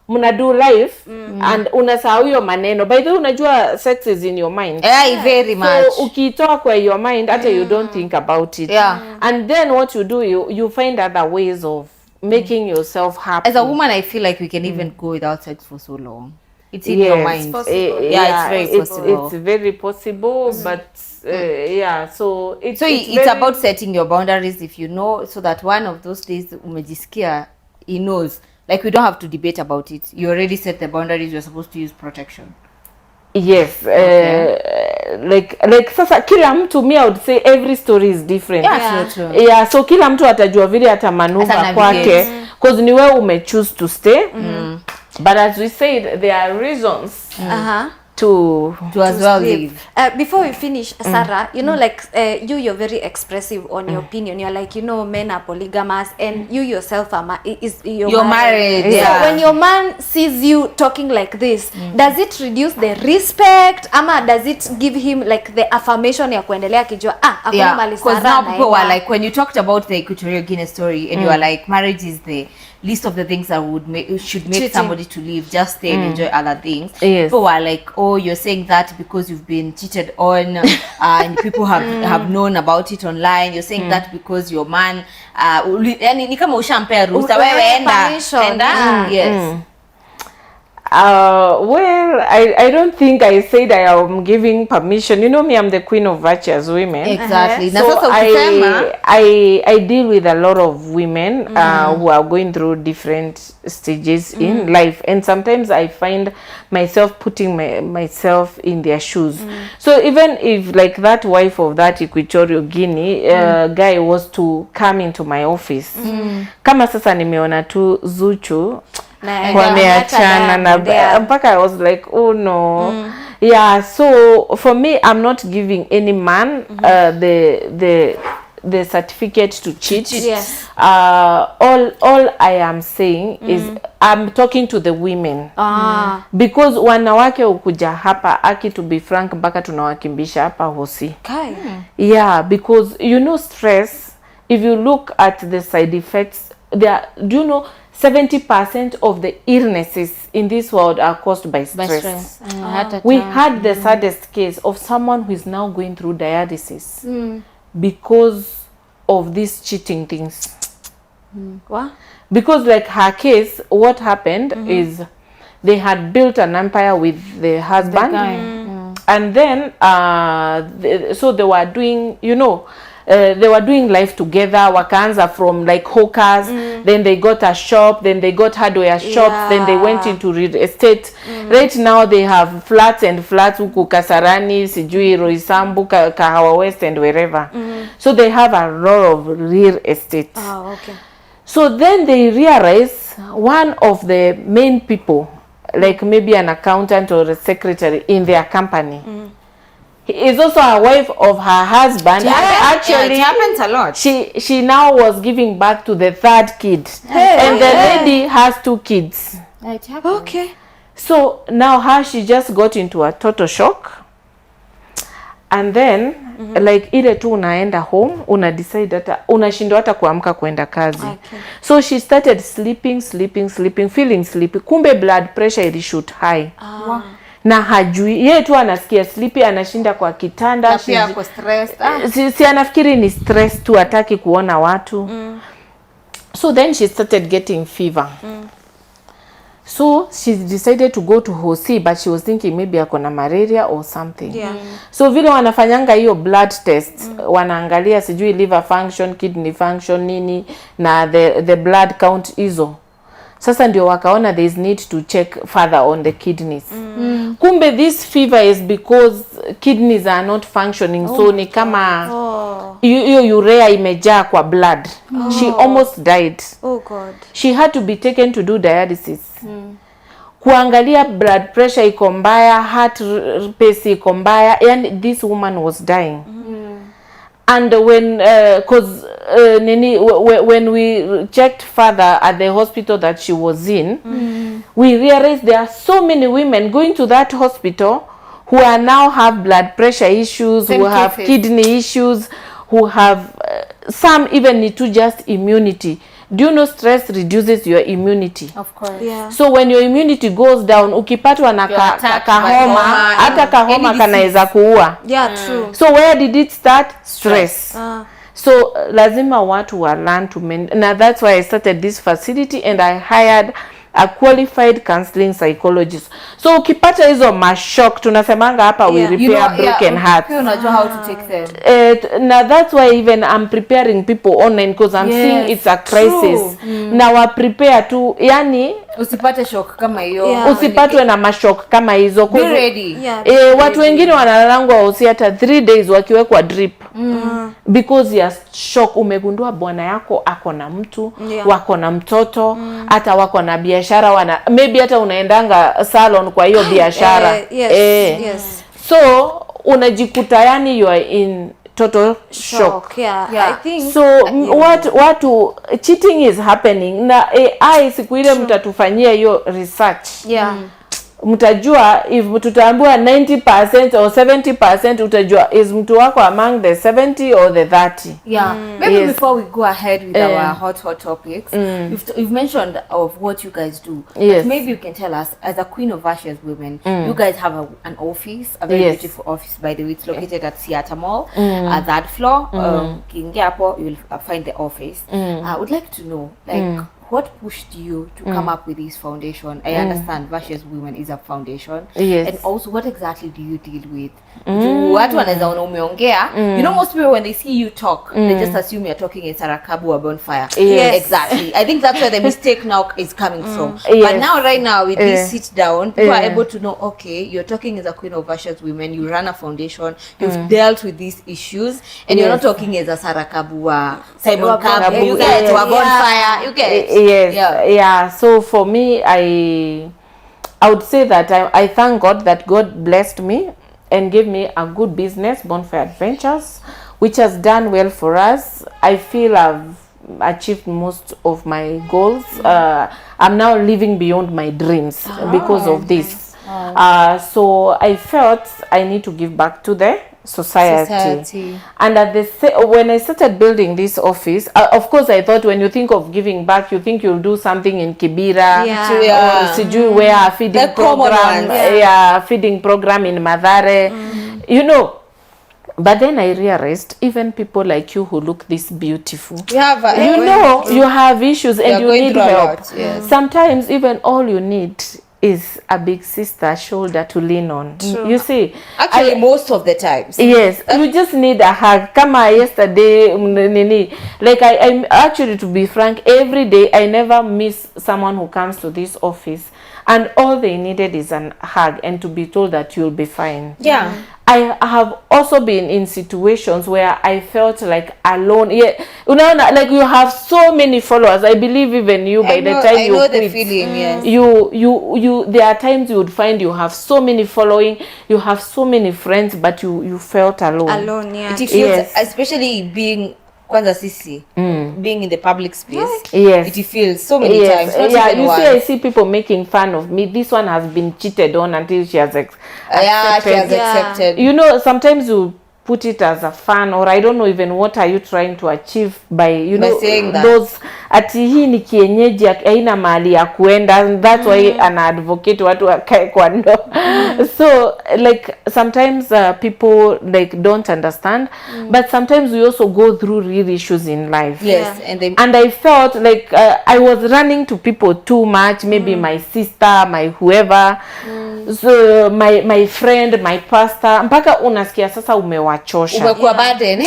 muna do life and unasahau hiyo maneno. By the way, unajua sex is in your mind. Very much. So ukitoa kwa your mind hata you don't think about it. And then what you do, you find other ways of making yourself happy. As a woman, I feel like we can even go without sex for so long. It's in your mind. It's it's very possible. It's very possible, but so it's about setting your boundaries, if you know, so that one of those days umejisikia, he knows. Like, we don't have to debate about it. You already set the boundaries. You're supposed to use protection. Yes. Like sasa kila mtu, me I would say every story is different. So kila mtu atajua vile atamanuva kwake, because ni wewe umechoose to stay. But as we said, there are reasons to as well leave. Before we finish, Sarah, you know, like you're very expressive on your opinion. You're like, you know, men are polygamous, and you yourself are you're married. So when your man sees you talking like this, does it reduce the respect, ama does it give him like the affirmation ya kuendelea kijua hakuna mali Sarah? Because now people were like, when you talked about the Equatorial Guinea story, and you were like, marriage is the least of the things that should make somebody to leave, just stay and enjoy other things. People were like, oh, or you're saying that because you've been cheated on and people have known about it online. You're saying that because your man yani ni kama ushampea ruhusa wewe enda. Yes. Well, I don't think I said I am giving permission. You know me, I'm the queen of virtuous women. Exactly. So I deal with a lot of women who are going through different stages in life, and sometimes I find myself putting myself in their shoes. So even if like that wife of that Equatorial Guinea guy was to come into my office, kama sasa nimeona tu Zuchu wameachana na mpaka I was like, oh no. Yeah, so for me, I'm not giving any man the certificate to cheat. Yes. All I am saying is I'm talking to the women. Because wanawake ukuja hapa aki, to be frank, mpaka tunawakimbisha hapa hosi. Yeah, because you know stress, if you look at the side effects, do you know 70% of the illnesses in this world are caused by stress. We had the saddest case of someone who is now going through dialysis because of these cheating things. What? Because like her case, what happened is they had built an empire with the husband, and then so they were doing, you know, they were doing life together. Wakaanza from like hawkers, then they got a shop, then they got hardware shops, then they went into real estate. Right now they have flats and flats huku Kasarani, sijui Roysambu, Kahawa West and wherever. So they have a lot of real estate. Oh, okay. So then they realize one of the main people, like maybe an accountant or a secretary in their company, is also a wife of her husband. And actually, it happens a lot. She now was giving birth to the third kid, and the lady has 2 kids. It happens. Okay. So now she just got into a total shock, and then like ile tu unaenda home una decide hata unashindwa hata kuamka kwenda kazi. Okay. So she started sleeping, feeling sleepy. Kumbe blood pressure ili shoot high. Na hajui yeye tu anasikia sleepy, anashinda kwa kitanda, pia kwa stress. Si anafikiri ni stress tu, hataki kuona watu. So then she started getting fever. So she decided to go to Hosi, but she was thinking maybe akona malaria or something. So vile wanafanyanga hiyo blood test, wanaangalia sijui liver function, kidney function nini na the blood count hizo. Sasa ndio wakaona there is need to check further on the kidneys. Kumbe this fever is because kidneys are not functioning. So ni kama hiyo urea imejaa kwa blood. She almost died. Oh God. She had to be taken to do dialysis. Kuangalia blood pressure iko mbaya, heart pace iko mbaya, and this woman was dying. And when when we checked further at the hospital that she was in, we realized there are so many women going to that hospital who are now have blood pressure issues, who have kidney issues, who have some even need to just immunity. Do you know stress reduces your immunity? Of course. Yeah. So when your immunity goes down, ukipatwa na kahoma, hata kahoma kanaweza kuua. Yeah, true. So where did it start? Stress. So lazima watu wa learn to now that's why I started this facility, and I hired a qualified counseling psychologist. So ukipata hizo mashock, tunasemanga hapa we repair broken hearts. You know how to take them. Now that's why even I'm preparing people online, because I'm seeing it's a crisis. Now I prepare to, yani usipate shock kama hiyo. Usipatwe na mashock kama hizo. Be ready. Watu wengine wanalalangwa hosi hata 3 days wakiwekwa drip. Because ya shock, umegundua bwana yako ako na mtu, wako na mtoto, hata wako na biashara, maybe hata unaendanga salon kwa hiyo biashara. Yes. So unajikuta yani you are in total shock. I think so watu cheating is happening na AI siku ile mtatufanyia hiyo research. mtajua if tutaambiwa 90% or 70%, utajua is mtu wako among the 70 or the 30. Yeah. Maybe Yes. before we go ahead with our hot topics, you've mentioned of what you guys do. Yes. But maybe you can tell us, as a Queen of Ashes women, you guys have an office, a very Yes. beautiful office, by the way. It's located at Seattle Mall, at that floor. Ukiingia hapo, you will find the office. I would like to know, like, what pushed you to come up with this foundation? I understand Vashes Women is a foundation. Yes. And also, what exactly do you deal with? Watu wanaweza ona umeongea. You know, most people when they see you talk, they just assume you're talking in Sarakabu or Bonfire. Yes. Exactly. I think that's where the mistake now is coming from. Yes. But now, right now, with this sit down, people are able to know, okay, you're talking as a Queen of Vashes Women, you run a foundation, you've dealt with these issues, and you're not talking as a Sarakabu, Simon Kabu, you get to a Bonfire, you get. Yes, Yeah. yeah. So for me, I would say that I thank God that God blessed me and gave me a good business, Bonfire Adventures, which has done well for us. I feel I've achieved most of my goals. I'm now living beyond my dreams because of this. So I felt I need to give back to the society. And at when I started building this office, of course I thought when you think of giving back, you think you'll do something in Kibera, or sijui where a feeding The common program, ones. feeding program in Madare, you know. But then I realized even people like you who look this beautiful, You have you know, you have issues and are you going need through a help. lot, yes. Sometimes even all you need is a big sister shoulder to lean on. You see, Actually, most of the times. yes, you just need a hug. Kama yesterday, nini, like I'm actually, to be frank, every day I never miss someone who comes to this office, and all they needed is an hug and to be told that you'll be fine. Yeah. I have also been in situations where I felt like alone. Yeah, you know, like you have so many followers. I believe even you, by the time I you know the quit, feeling, yes. you there are times you would find you have so many following, you have so many friends, but you felt alone. Alone, yeah. It feels, Yes. especially being kwanza sisi, being in the public space. Yes. It feels so many Yes, times. Not yeah, even you once. see, I see people making fun of me. This one has been cheated on until she has Yeah, she has accepted. accepted. You know, sometimes you put it as a fun, or I don't know even what are you trying to achieve by, you By know, saying that. those ati hii ni kienyeji, haina mahali ya kuenda, and that's why ana advocate watu wakae kwa ndoa. So like sometimes people like don't understand, but sometimes we also go through real issues in life. Yes, and I felt like I was running to people too much, maybe my sister, my whoever, so my friend, my pastor, mpaka unasikia sasa umewachosha. umekuwa burden.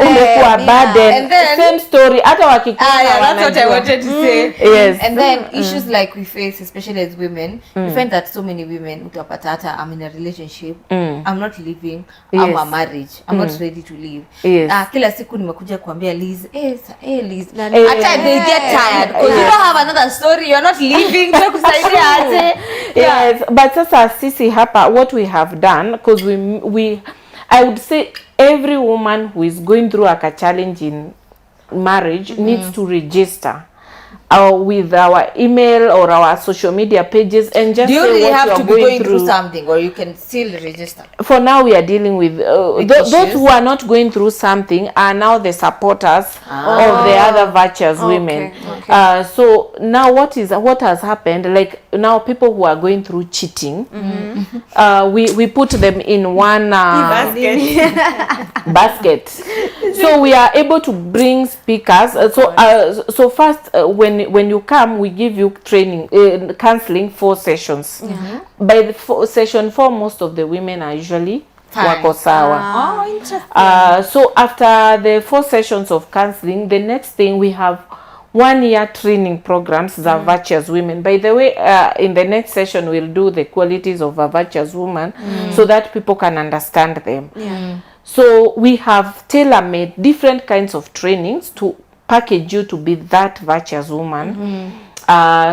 Umekuwa burden. And then- Same story, hata wakikuona Yeah, that's what I wanajua. wanted to say. Yes. And then issues like we face, especially as women, we find that so many women utapata hata I'm in a relationship, I'm not leaving, I'm Yes. a marriage, I'm not ready to leave. Yes. Kila siku nimekuja kuambia Liz, Liz, Eh, hata they get tired because you don't have another story, you're not leaving, kusaidia aje. Yes, but sasa sisi hapa what we have done, because we I would say every woman who is going through a challenge in marriage needs to register with our email or our social media pages and just Do you say really what have you are to be going going through through. something, or you can still register? For now we are dealing with those issues. who are not going through something are now the supporters of the other virtuous women. So now what has happened, like now people who are going through cheating, we put them in one basket. So we are able to bring speakers. So first when you come, we give you training, counseling 4 sessions. By the session 4, most of the women are usually Fine. wako sawa. Oh, interesting. So after the 4 sessions of counseling, the next thing we have 1-year training programs za virtuous women. By the way, in the next session we'll do the qualities of a virtuous woman so that people can understand them. So we have tailor-made different kinds of trainings to package you to be that virtuous woman.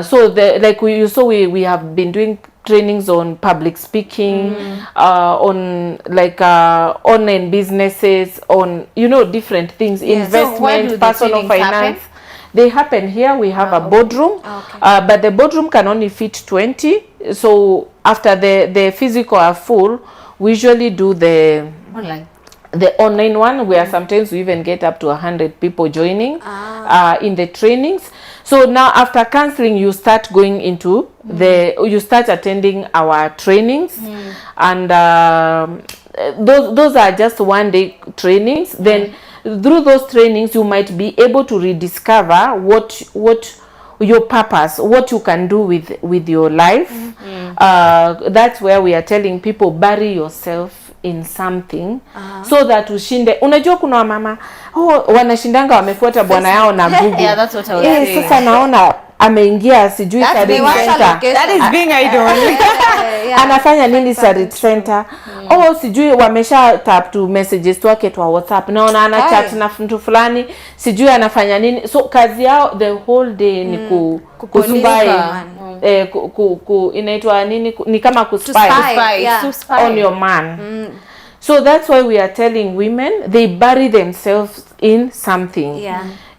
So we have been doing trainings on public speaking, on like online businesses, on different things, So where do investment, the personal trainings happen? finance. they happen here. We have a boardroom, Okay. but the boardroom can only fit 20. So after the physical are full, we usually do the online one, where sometimes we even get up to 100 people joining in the trainings. So now after counseling, you start going into you start attending our trainings, and those are just 1 day trainings. Then through those trainings, you might be able to rediscover what your purpose, what you can do with your life. That's where we are telling people, bury yourself in something so that ushinde. Unajua kuna mama wanashindanga wamefuata bwana yao na Google. Yeah, that's what I was saying. Sasa naona ameingia sijui Sarit Center. That is being idol. Anafanya nini Sarit Center? Sijui wamesha tap to messages wake kwa WhatsApp. Naona ana chat na mtu fulani, sijui anafanya nini. So kazi yao the whole day ni kuspy. Inaitwa nini? Ni kama kuspy on your man. So that's why we are telling women, they bury themselves in something.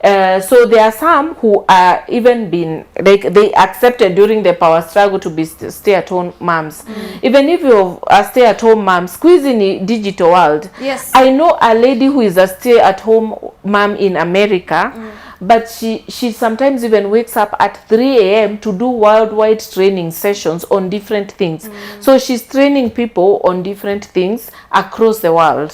So there are some who are even been like they accepted during the power struggle to be stay-at-home moms. Even if you're a stay-at-home mom, squeezing the digital world. Yes. I know a lady who is a stay-at-home mom in America, but she sometimes even wakes up at 3 a.m. to do worldwide training sessions on different things. So she's training people on different things across the world.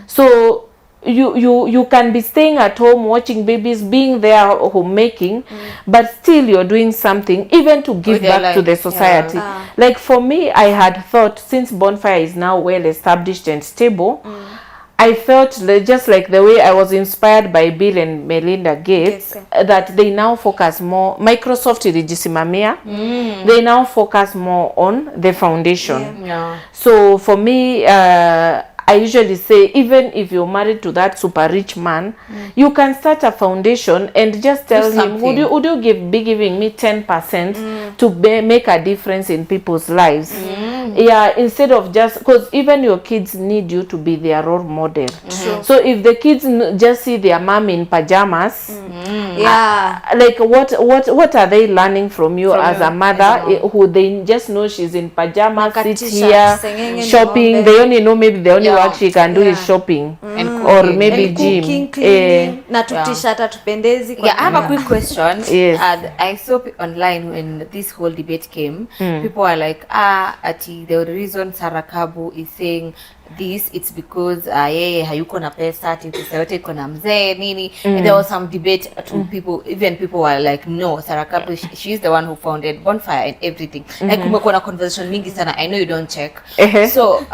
So you can be staying at home watching babies, being there homemaking, but still you're doing something even to give back to the society. Like for me, I had thought, since Bonfire is now well established and stable, I felt just like the way I was inspired by Bill and Melinda Gates, that they now focus more. Microsoft ilijisimamia, they now focus more on the foundation. So for me, I usually say, even if you're married to that super rich man, you can start a foundation and just tell him, would you be giving me 10% to make a difference in people's lives? Yeah, instead of just, because even your kids need you to be their role model. So if the kids just see their mom in pajamas, like what are they learning from you as a mother, who they just know she's in pajamas, sit here, shopping. They only know maybe the only work she can do is shopping or maybe gym. Cooking, cleaning, na tutishata tupendezi. I have a quick question. Yes. And I saw online when this whole debate came, people are like, the reason Sarakabu is saying this, it's because yeye hayuko na pesa, ati pesa yote iko na mzee nini. And there was some debate to people, even people were like, no, Sarakabu, she's the one who founded Bonfire and everything. Like kumekuwa na conversation mingi sana. I know you don't check. So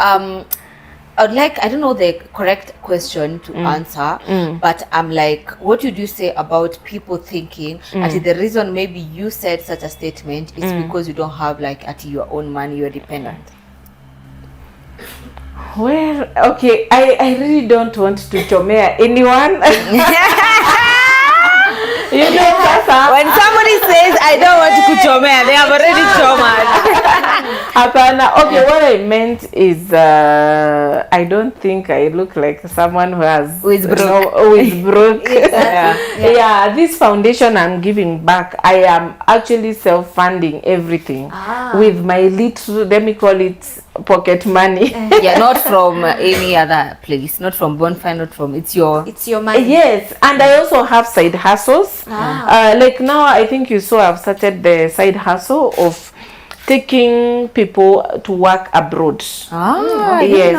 I'd like, I don't know the correct question to answer, but I'm like, what would you say about people thinking that the reason maybe you said such a statement is because you don't have like at your own money, you're dependent? Well, okay, I really don't want to chomea anyone. You know, when somebody says I don't want to kuchomea, they have already chomed. Okay, what I meant is I don't think I look like someone who is broke. Yeah, this foundation I'm giving back, I am actually self-funding everything with my little, let me call it pocket money. Not from any other place, not from Bonfire, not from it's your money. Yes, and I also have side hustles. Like now, I think you saw I've started the side hustle of taking people to work abroad. Yes.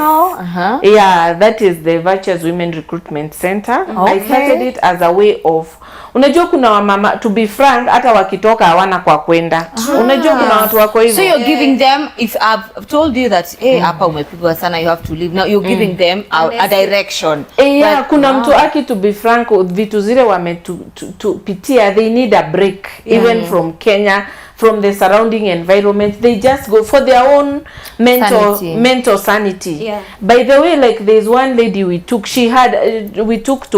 Yeah, that is the Virtuous Women Recruitment Center. I started it as a way of, unajua kuna wamama, to be frank, hata wakitoka hawana kwa kwenda. Unajua kuna watu wako hivyo. So you're giving them, if I've told you that hapa umepigwa sana, you have to leave, now you're giving them a direction. Yeah, kuna mtu aki, to be frank, vitu zile wametupitia, they need a break, even from Kenya, from the surrounding environment. They just go for their own mental sanity. By the way, like there's one lady we took to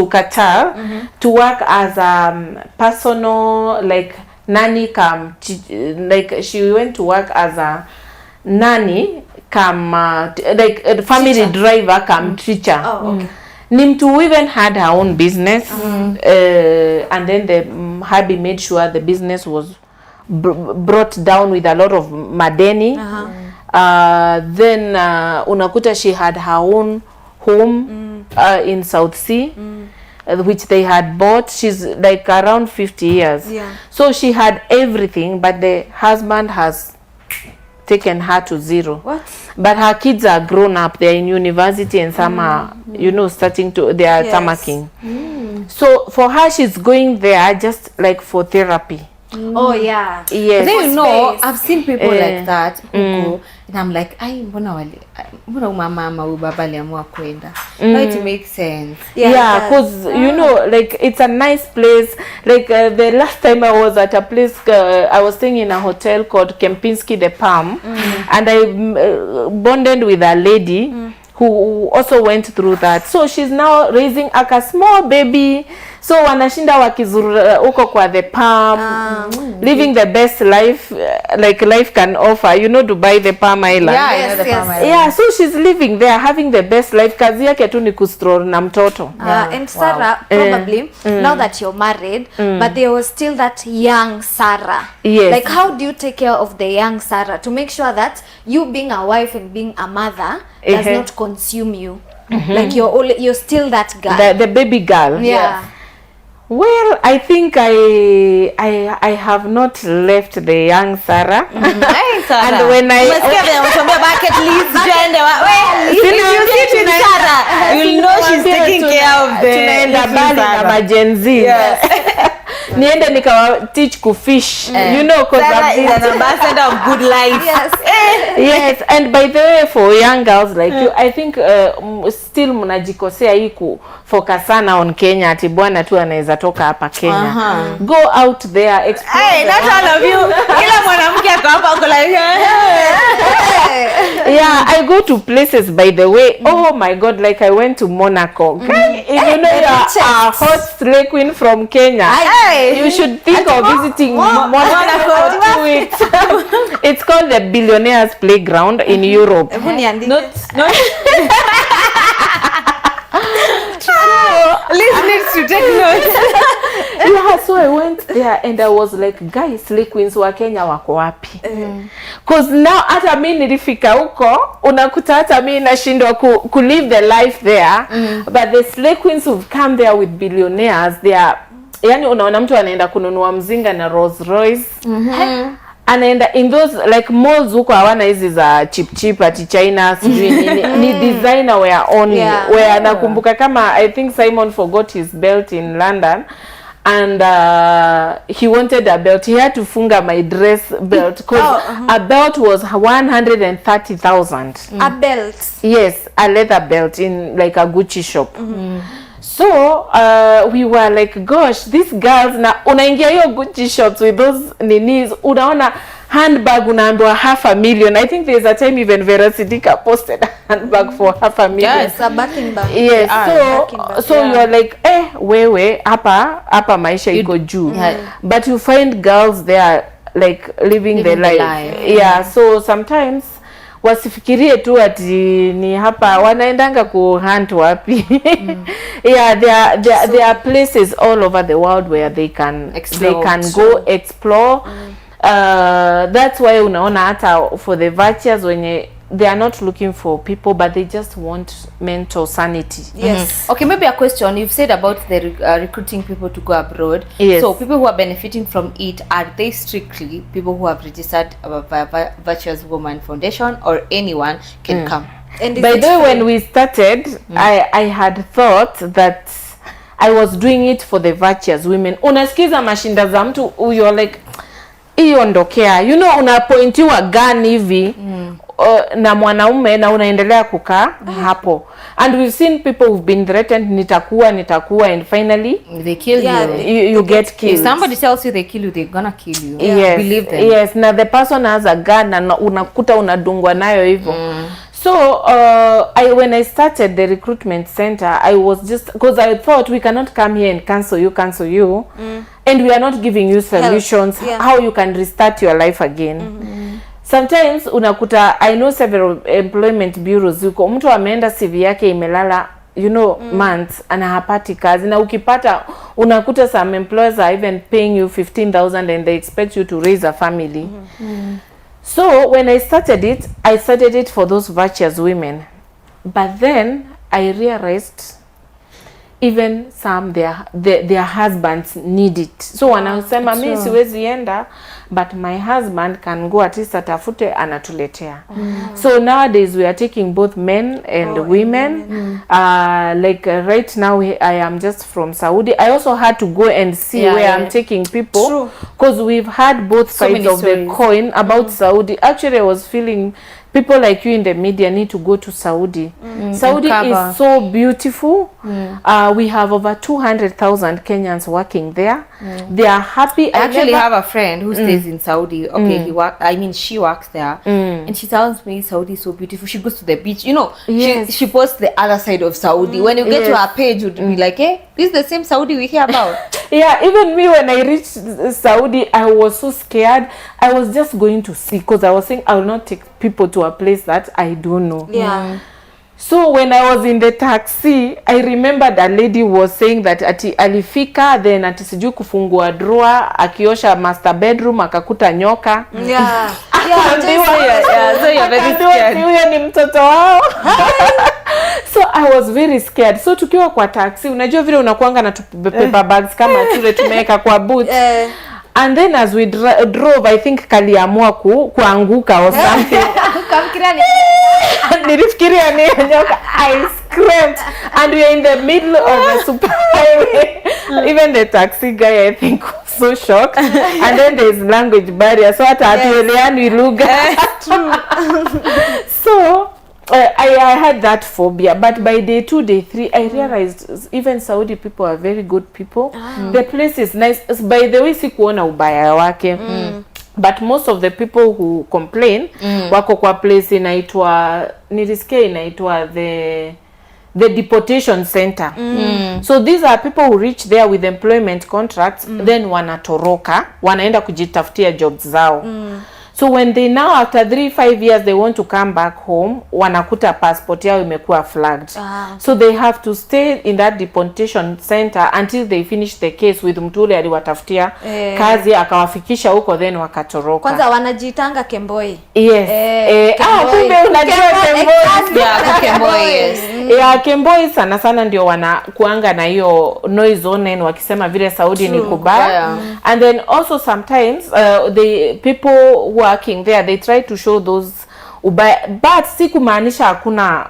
Qatar to work as a personal like nanny cam, like she went to work as a nanny cam, like a family teacher. Driver cam teacher. Ni mtu who even had her own business, and then the hubby made sure the business was brought down with a lot of madeni. Then unakuta she had her own home in South Sea, which they had bought. She's like around 50 years. Yeah. So she had everything, but the husband has taken her to zero. What? But her kids are grown up. They're in university, and some are, you know, starting to, they are tamaking. So for her, she's going there just like for therapy. Oh yeah. Yes. Then you know, Space. I've seen people like that who go, and I'm like, mbona mama au baba aliamua kwenda. No, it makes sense. Yeah, because you know, like it's a nice place. Like the last time I was at a place, I was staying in a hotel called Kempinski the Palm, and I bonded with a lady who also went through that. So she's now raising a small baby. So wanashinda wakizurura huko kwa the Palm, living the best life like life can offer. You know, Dubai, the Palm Island. Yeah, I know the Palm Island. Yeah, so she's living there, having the best life. Kazi yake tu ni kustroll na mtoto. And Sarah, probably now that you're married, but there was still that young Sarah. Yes. Like, how do you take care of the young Sarah to make sure that you being a wife and being a mother does not consume you? Like you're still that girl. The baby girl. Yeah. Well, I think I have not left the young Sarah. Hey, Sarah. And when I bucket list Sarah, you'll know she's taking care of the tunaenda bali na majenzi. Niende nikawa teach kufish. You know, because Sarah is an ambassador of good life. Yes. Yes, and by the way, for young girls like you, I think still mnajikosea hii focus sana on Kenya, ati bwana tu anaweza toka hapa Kenya. Go out there, explore. Hey, not all of you. Kila mwanamke ako hapa uko like yeah, I go to places, by the way. Oh my God, like I went to Monaco. Okay? If you know you're a hot slay queen from Kenya, you should think of visiting Monaco for 2 weeks. It's called the Billionaires Playground in Europe. not Liz needs to take notes. Yeah, so I went there and I was like, guys, slay queens wa Kenya wako wapi? Because now hata mimi nilifika huko, unakuta hata mimi nashindwa ku live the life there. But the slay queens who've come there with billionaires, they are, yani unaona mtu anaenda kununua mzinga na Rolls Royce. Anaenda in those like malls huko hawana hizi za cheap ati China sijui nini. Ni designer wear only. Where nakumbuka kama I think Simon forgot his belt in London. And he wanted a belt. He had to funga my dress belt because a belt was 130,000. A belt. Yes, a leather belt in like a Gucci shop. So we were like, gosh, these girls, na unaingia hiyo Gucci shops with those ninis, unaona handbag unaambiwa 500,000. I think there's a time even Vera Sidika posted a handbag for 500,000. Yes, a backing bag. Yes, so you're like, wewe hapa maisha iko juu. But you find girls there like living the life. Yeah, so sometimes wasifikirie tu ati ni hapa wanaendanga ku hunt wapi. Yeah, there are places all over the world where they can go explore. That's why unaona hata for the virtuous wenye they are not looking for people, but they just want mental sanity. Yes. Okay, maybe a question. You've said about the recruiting people to go abroad. Yes. So people who are benefiting from it, are they strictly people who have registered via Virtuous Woman Foundation, or anyone can come? And By the way, when we started, I had thought that I was doing it for the virtuous women. Unasikiza mashinda za mtu, you're like, hiyo ndokea. You know, unapointiwa gun hivi na mwanaume na unaendelea kukaa hapo. And we've seen people who've been threatened, nitakuwa, and finally they kill you get killed. If somebody tells you they kill you, they're gonna kill you. Yes, believe them. Yes, na the person has a gun na unakuta unadungwa nayo hivyo. So when I started the recruitment center, I was just, because I thought we cannot come here and cancel you, and we are not giving you solutions how you can restart your life again. Sometimes unakuta, I know several employment bureaus, yuko mtu ameenda CV yake imelala you know months ana hapati kazi, na ukipata unakuta some employers are even paying you 15,000 and they expect you to raise a family. So when I started it for those virtuous women, but then I realized even some their husbands need it, so wanasema mimi siwezi enda, but my husband can go, at least atafute anatuletea. So nowadays we are taking both men and women. Right now I am just from Saudi. I also had to go and see where I'm taking people, because we've had both sides of the coin about Saudi. Actually, I was feeling people like you in the media need to go to Saudi. Saudi is so beautiful. We have over 200,000 Kenyans working there. They are happy. I actually have a friend who stays in Saudi. Okay, she works there, and she tells me Saudi is so beautiful. She goes to the beach. You know, she posts the other side of Saudi. When you get to her page, you'd be like, hey, this is the same Saudi we hear about. Yeah, even me, when I reached Saudi, I was so scared. I was just going to see, because I was saying I will not take people to a place that I don't know. So when I was in the taxi, I remembered a lady was saying that ati alifika, then ati sijui kufungua drawer, akiosha master bedroom akakuta nyoka. So you're very scared. Huyo ni mtoto wao. So I was very scared. So tukiwa kwa taxi, unajua vile unakuanga na paper bags kama tule tumeweka kwa boot. And then as we drove, I think kaliamua kuanguka or something. Nilifikiria ni nyoka. I screamed, and we are in the middle of a super highway. Even the taxi guy, I think, was so shocked. And then there's language barrier, so hata hatueleani lugha. So I had that phobia, but by day 2, day 3, I realized even Saudi people are very good people. The place is nice. By the way, sikuona ubaya wake. But most of the people who complain wako kwa place nilisikia inaitwa the deportation center. So these are people who reach there with employment contracts, then wanatoroka, wanaenda kujitafutia jobs zao. So when they now after 3-5 years they want to come back home, wanakuta passport yao imekuwa flagged. So they have to stay in that deportation center until they finish the case with mtu ule aliwatafutia kazi akawafikisha huko, then wakatoroka. Kwanza wanajitanga Kemboi. Yes. Kumbe unajua Kemboi. Kemboi sana sana ndio wanakuanga na hiyo noise online wakisema vile Saudi ni kubaya. And then also sometimes the people working there, they try to show those ubaya, but si kumaanisha hakuna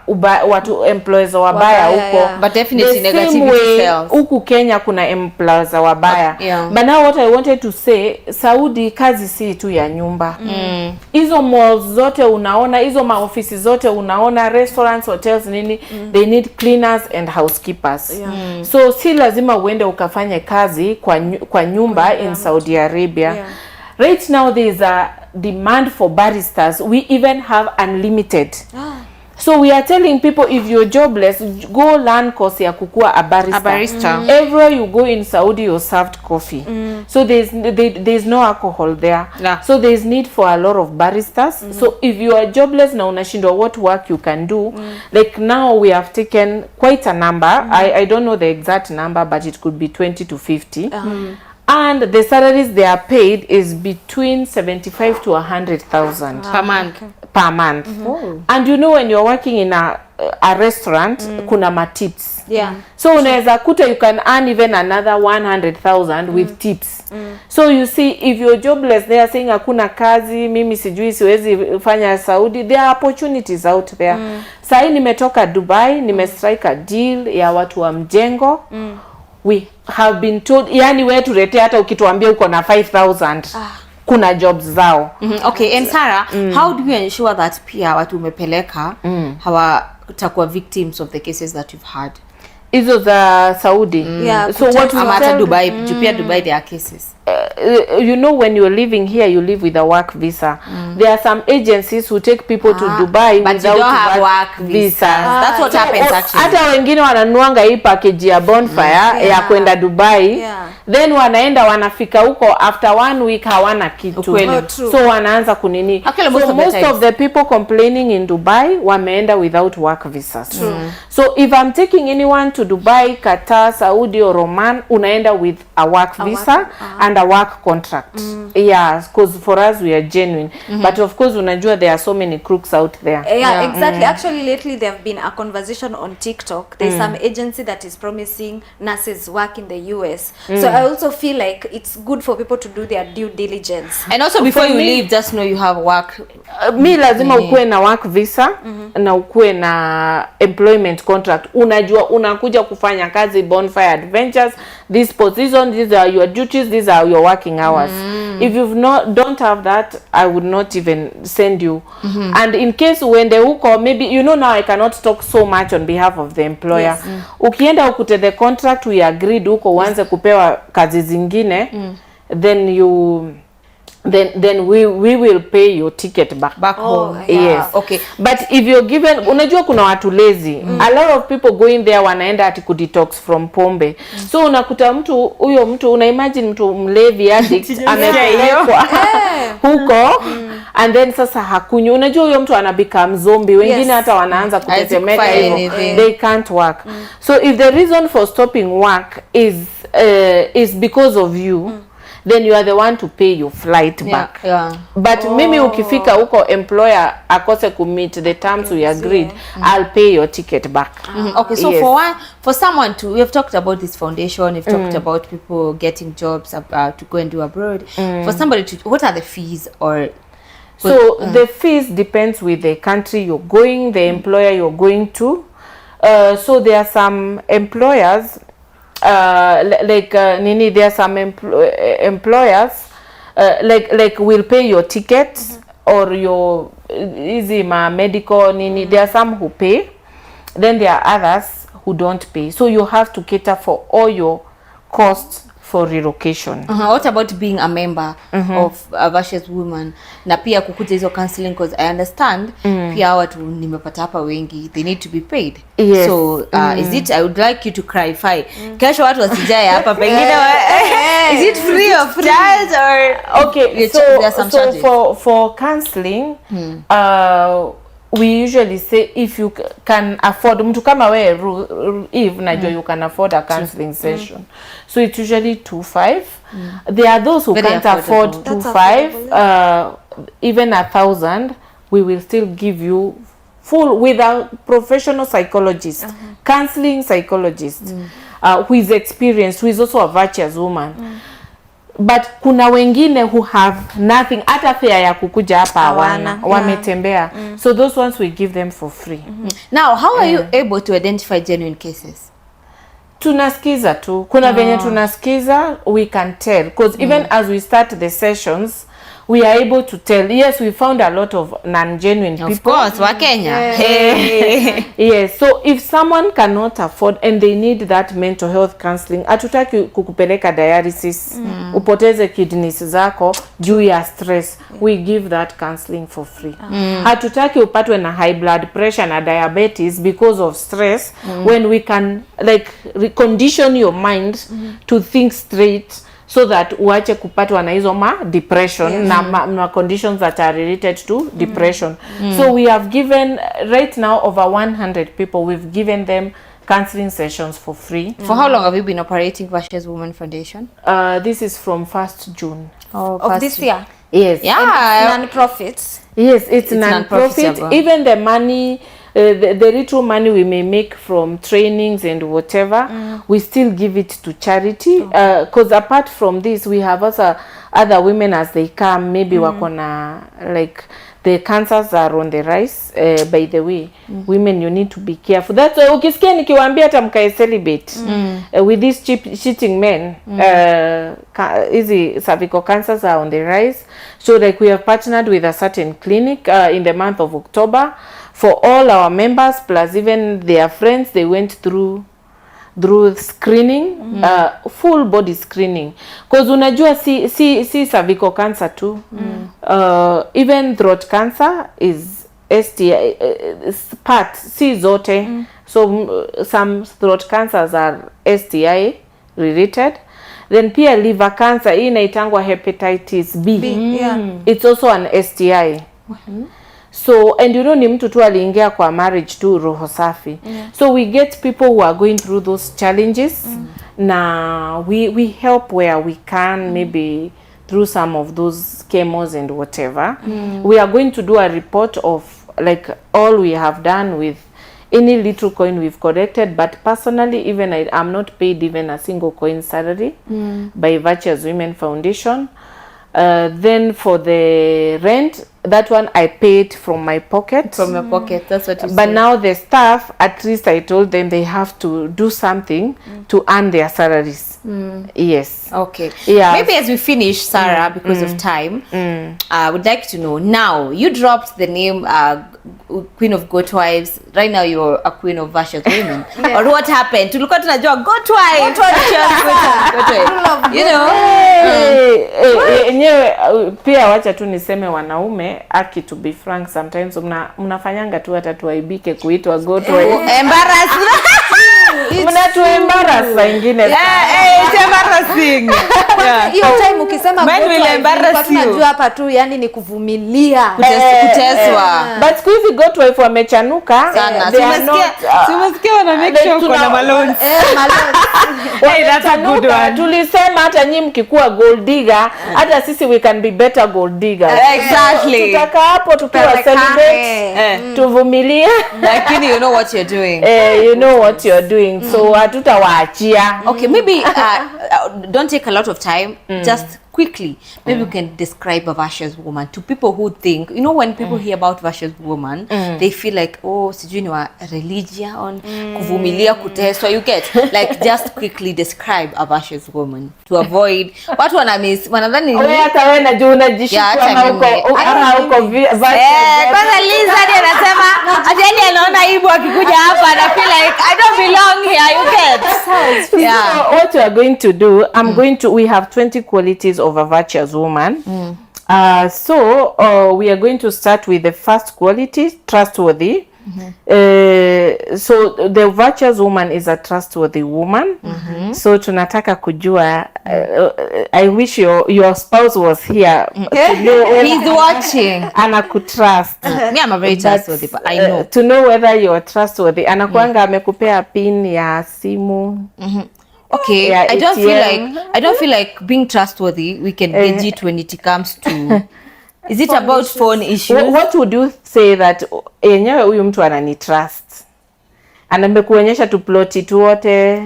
watu employees wabaya huko, but definitely negativity sales. Huku Kenya kuna employees wabaya. But now what I wanted to say, Saudi kazi si tu ya nyumba. Hizo malls zote unaona, hizo maofisi zote unaona, restaurants, hotels nini, they need cleaners and housekeepers. So si lazima uende ukafanye kazi kwa nyumba in Saudi Arabia. Right now there is a demand for baristas. We even have unlimited. So we are telling people, if you're jobless, go learn course ya kukua a barista. Everywhere you go in Saudi, you're served coffee. So there's no alcohol there. So there's need for a lot of baristas. So if you are jobless na unashindwa what work you can do, like now we have taken quite a number. I don't know the exact number, but it could be 20 to 50. And the salaries they are paid is between 75 to 100,000 per month. And you know, when you're working in a restaurant, kuna matips. So unaweza kuta you can earn even another 100,000 with tips. So you see, if you're jobless, they are saying hakuna kazi, mimi sijui siwezi fanya Saudi, there are opportunities out there. Sahi nimetoka Dubai, nimestrike a deal ya watu wa mjengo. We have been told, yani wewe turete hata ukituambia uko na 5,000 kuna jobs zao. Okay, and Sarah, how do you ensure that pia watu umepeleka hawatakuwa victims of the cases that you've had? Hizo za Saudi. So what matter Dubai, pia Dubai there are cases. You know, when you're living here, you live with a work visa. There are some agencies who take people to Dubai but without you don't have work visa. That's what happens actually. Hata wengine wananuanga hii package ya Bonfire ya kwenda Dubai. then wanaenda wanafika huko after 1 week hawana kitu. Ukweli. Oh, true. So wanaanza kunini. Actually, most So of the most times. of the people complaining in Dubai wameenda without work visas. So if I'm taking anyone to Dubai, Qatar, Saudi or Oman, unaenda with a work visa and a work contract. Yeah, because for us we are genuine. But of course unajua there are so many crooks out there. Yeah, exactly. Actually, lately there have been a conversation on TikTok. There's some agency that is promising nurses work in the US. So I also feel like it's good for people to do their due diligence. And also before you me- leave, just know you have work. Mi lazima ukuwe na work visa na ukuwe na employment contract. Unajua unakuja kufanya kazi Bonfire Adventures, this position, these are your duties, these are your working hours. If you don't have that, I would not even send you. And in case uende huko, maybe you know now I cannot talk so much on behalf of the employer. Ukienda ukute the contract we agreed huko uanze kupewa kazi zingine, then you then we will pay your ticket back home. yeah. Yes. Okay. But if you're given, unajua kuna watu lazy. A lot of people going there wanaenda ati kudetox from pombe. So unakuta huyo mtu una imagine mtu mlevi addict amepelekwa huko and then sasa hakunywa. Unajua huyo mtu ana become zombie. Wengine hata wanaanza kutetemeka hivyo. They can't work. So if the reason for stopping work is because of you, then you are the one to pay your flight back. But mimi ukifika huko employer akose commit the terms we agreed, I'll pay your ticket back. Okay, so for someone to, we have talked about this foundation, we've talked about people getting jobs to go and do abroad. For somebody to, what are the fees or? So the fees depends with the country you're going, the employer you're going to. So there are some employers there are some employers like will pay your ticket or your easy medical there are some who pay, then there are others who don't pay, so you have to cater for all your costs for relocation. What about being a member of Virtuous Woman na pia kukuja hizo counseling, because I understand pia watu nimepata hapa wengi they need to be paid. Yes. So is it, I would like you to clarify, kesho watu wasijae hapa pengine is it free of charge or okay, there are some charges? For counseling we usually say if you can afford, mtu kama wewe if najua you can afford a counseling session, so it's usually 2,500. There are those who Very can't afford affordable. 2,500, even 1,000 we will still give you full with a professional psychologist, counseling psychologist who is experienced, who is also a virtuous woman. But kuna wengine who have nothing, hata fare ya kukuja hapa hawana, wametembea. So those ones we give them for free. Now, how are you able to identify genuine cases? Tunasikiza tu. Kuna venye tunasikiza, we can tell. Because even as we start the sessions, we are able to tell. Yes, we found a lot of non-genuine people. Of course, wa Kenya. Yes, so if someone cannot afford and they need that mental health counseling, hatutaki kukupeleka dialysis, upoteze kidneys zako juu ya stress. We give that counseling for free. Hatutaki upatwe na high blood pressure na diabetes because of stress, when we can like recondition your mind to think straight, so that uache kupatwa na hizo depression na conditions that are related to depression. So we have given right now over 100 people, we've given them counseling sessions for free. For how long have you been operating Virtuous Woman Foundation? This is from 1st June. Of this year. Yes. Yeah. Non-profits. Yes, it's non-profit. non-profitable. Even the money, the little money we may make from trainings and whatever, we still give it to charity. Because apart from this, we have also other women as they come, maybe wakona like the cancers are on the rise. By the way, women, you need to be careful. That's why ukisikia nikiwaambia hata mkae celibate with these cheating men, easy cervical cancers are on the rise. So like we have partnered with a certain clinic in the month of October for all our members plus even their friends. They went through screening, full body screening, because unajua si cervical cancer tu, even throat cancer is STI part, si zote. So some throat cancers are STI related, Then pia liver cancer, hii inaitangwa hepatitis B. Yeah. It's also an STI. So, and you know, ni mtu tu aliingia kwa marriage tu roho safi. So we get people who are going through those challenges. Na we help where we can, maybe through some of those chemos and whatever. We are going to do a report of like all we have done with any little coin we've collected, but personally, even I'm not paid even a single coin salary by Virtuous Women Foundation. Then for the rent, that one I paid from my pocket. From your pocket, that's what you But said. now the staff, at least I told them they have to do something to earn their salaries. Yes. Okay. Yeah. Maybe as we finish, Sarah, because of time, I would like to know now. You dropped the name Queen of Goat Wives. Right now, you're a Queen of Virtuous Women. Or what happened? Tulikuwa tunajua Goat Wives. You know. Enyewe pia wacha tu niseme wanaume, aki to be frank, sometimes mnafanyanga tu hata tuaibike kuitwa goat wife. Embarrassed. Mnatu-embarrass saa ingine. It's embarrassing. Hiyo time ukisema Men good will wife, embarrass tulikuwa you. tunajua hapa tu yani ni kuvumilia. Kuteswa. But siku hizi goat wife wamechanuka. Sana. They are not, Tumesikia wana make sure uko na maloni. Hey, that's a good one. Tulisema hata nyinyi mkikuwa gold digger, hata sisi we can be better gold diggers. Exactly. Tutaka hapo tukiwa celebrate, tuvumilie. Lakini you know what you're doing. You know what you're doing. So hatutawaachia. Okay, maybe don't take a lot of time. Just quickly, maybe you can describe a virtuous woman to people who think, you know, when people hear about virtuous woman, they feel like, oh, sijui ni wa religion, kuvumilia, kuteswa, you get. Like, just quickly describe a virtuous woman to avoid watu wanadhani Wewe hata wewe najua unajishukua hata na huko kwanza Liza ndiye anasema hata yeye anaona aibu akikuja hapa and I feel like I don't belong here, you get. Yeah. So what we are going to do, we have 20 qualities of a virtuous woman. So we are going to start with the first quality, trustworthy. So the virtuous woman is a trustworthy woman. So tunataka kujua, I wish your spouse was here to know He's watching. anakutrust. Me, I'm a very trustworthy, but I know. To know whether you are trustworthy. Anakuanga amekupea pin ya simu. Okay, Yeah, I ATM. don't feel like being trustworthy. We can gauge it when it comes to. Is it about phone issues? What would you say that yenyewe huyu mtu anani trust? Anamekuonyesha tu ploti tu wote.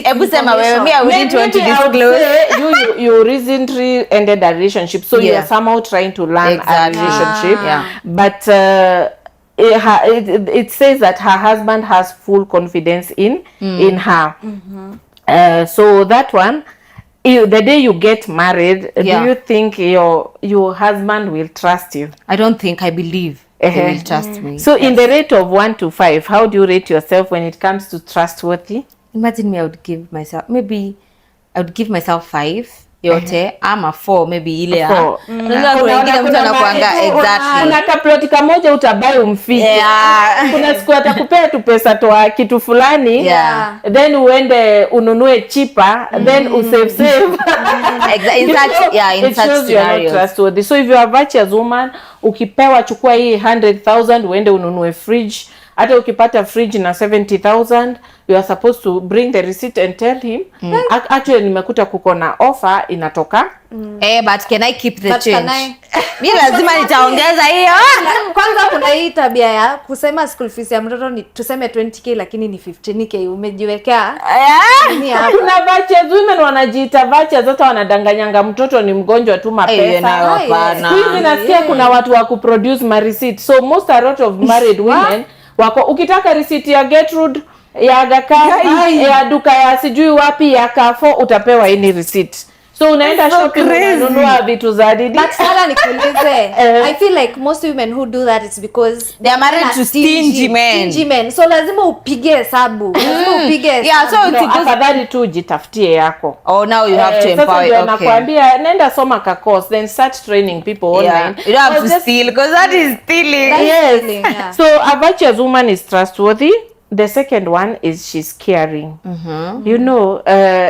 Hebu sema wewe, me I wouldn't want to disclose. You recently ended a relationship, so you are somehow trying to learn a relationship. But it says that her husband has full confidence in her. So that one, the day you get married, do you think your husband will trust you? I don't think, I believe he will trust me. So in the rate of 1 to 5, how do you rate yourself when it comes to trustworthy? Imagine me, I would give myself 5 yote ama 4 maybe ile ya. Unajua kuna wengine mtu anakuanga exactly. Kuna kaploti kamoja utabai umfike. Kuna siku atakupea tu pesa toa kitu fulani. Then uende ununue cheaper, then usave. In such scenarios. So if you are a virtuous woman, ukipewa chukua hii 100,000 uende ununue fridge. Hata ukipata fridge na 70,000, you are supposed to bring the receipt and tell him, actually nimekuta kuko na offer inatoka. But can I keep the change? Mimi lazima nitaongeza hiyo. Kwanza kuna hii tabia ya kusema school fees ya mtoto ni tuseme 20k lakini ni 15k umejiwekea. Kuna virtuous women wanajiita virtuous, hata wanadanganyanga mtoto ni mgonjwa tu mapesa. Hivi nasikia kuna watu wa kuproduce ma receipt. So most a lot of married women wako ukitaka receipt ya Gertrude, ya Aga Khan, ya duka ya sijui wapi ya Carrefour utapewa any receipt. So unaenda shopping unanunua vitu za Didi. But Sarah nikuulize, I feel like most women who do that is because they are married to stingy men. So lazima upige hesabu. Yeah, so afadhali tu jitafutie yako. Oh, now you have to empower. Okay. Nakwambia nenda soma ka course, then start training people online. You don't have to steal because that is stealing. Yes. So a virtuous woman is trustworthy. the second one is she's caring. You know,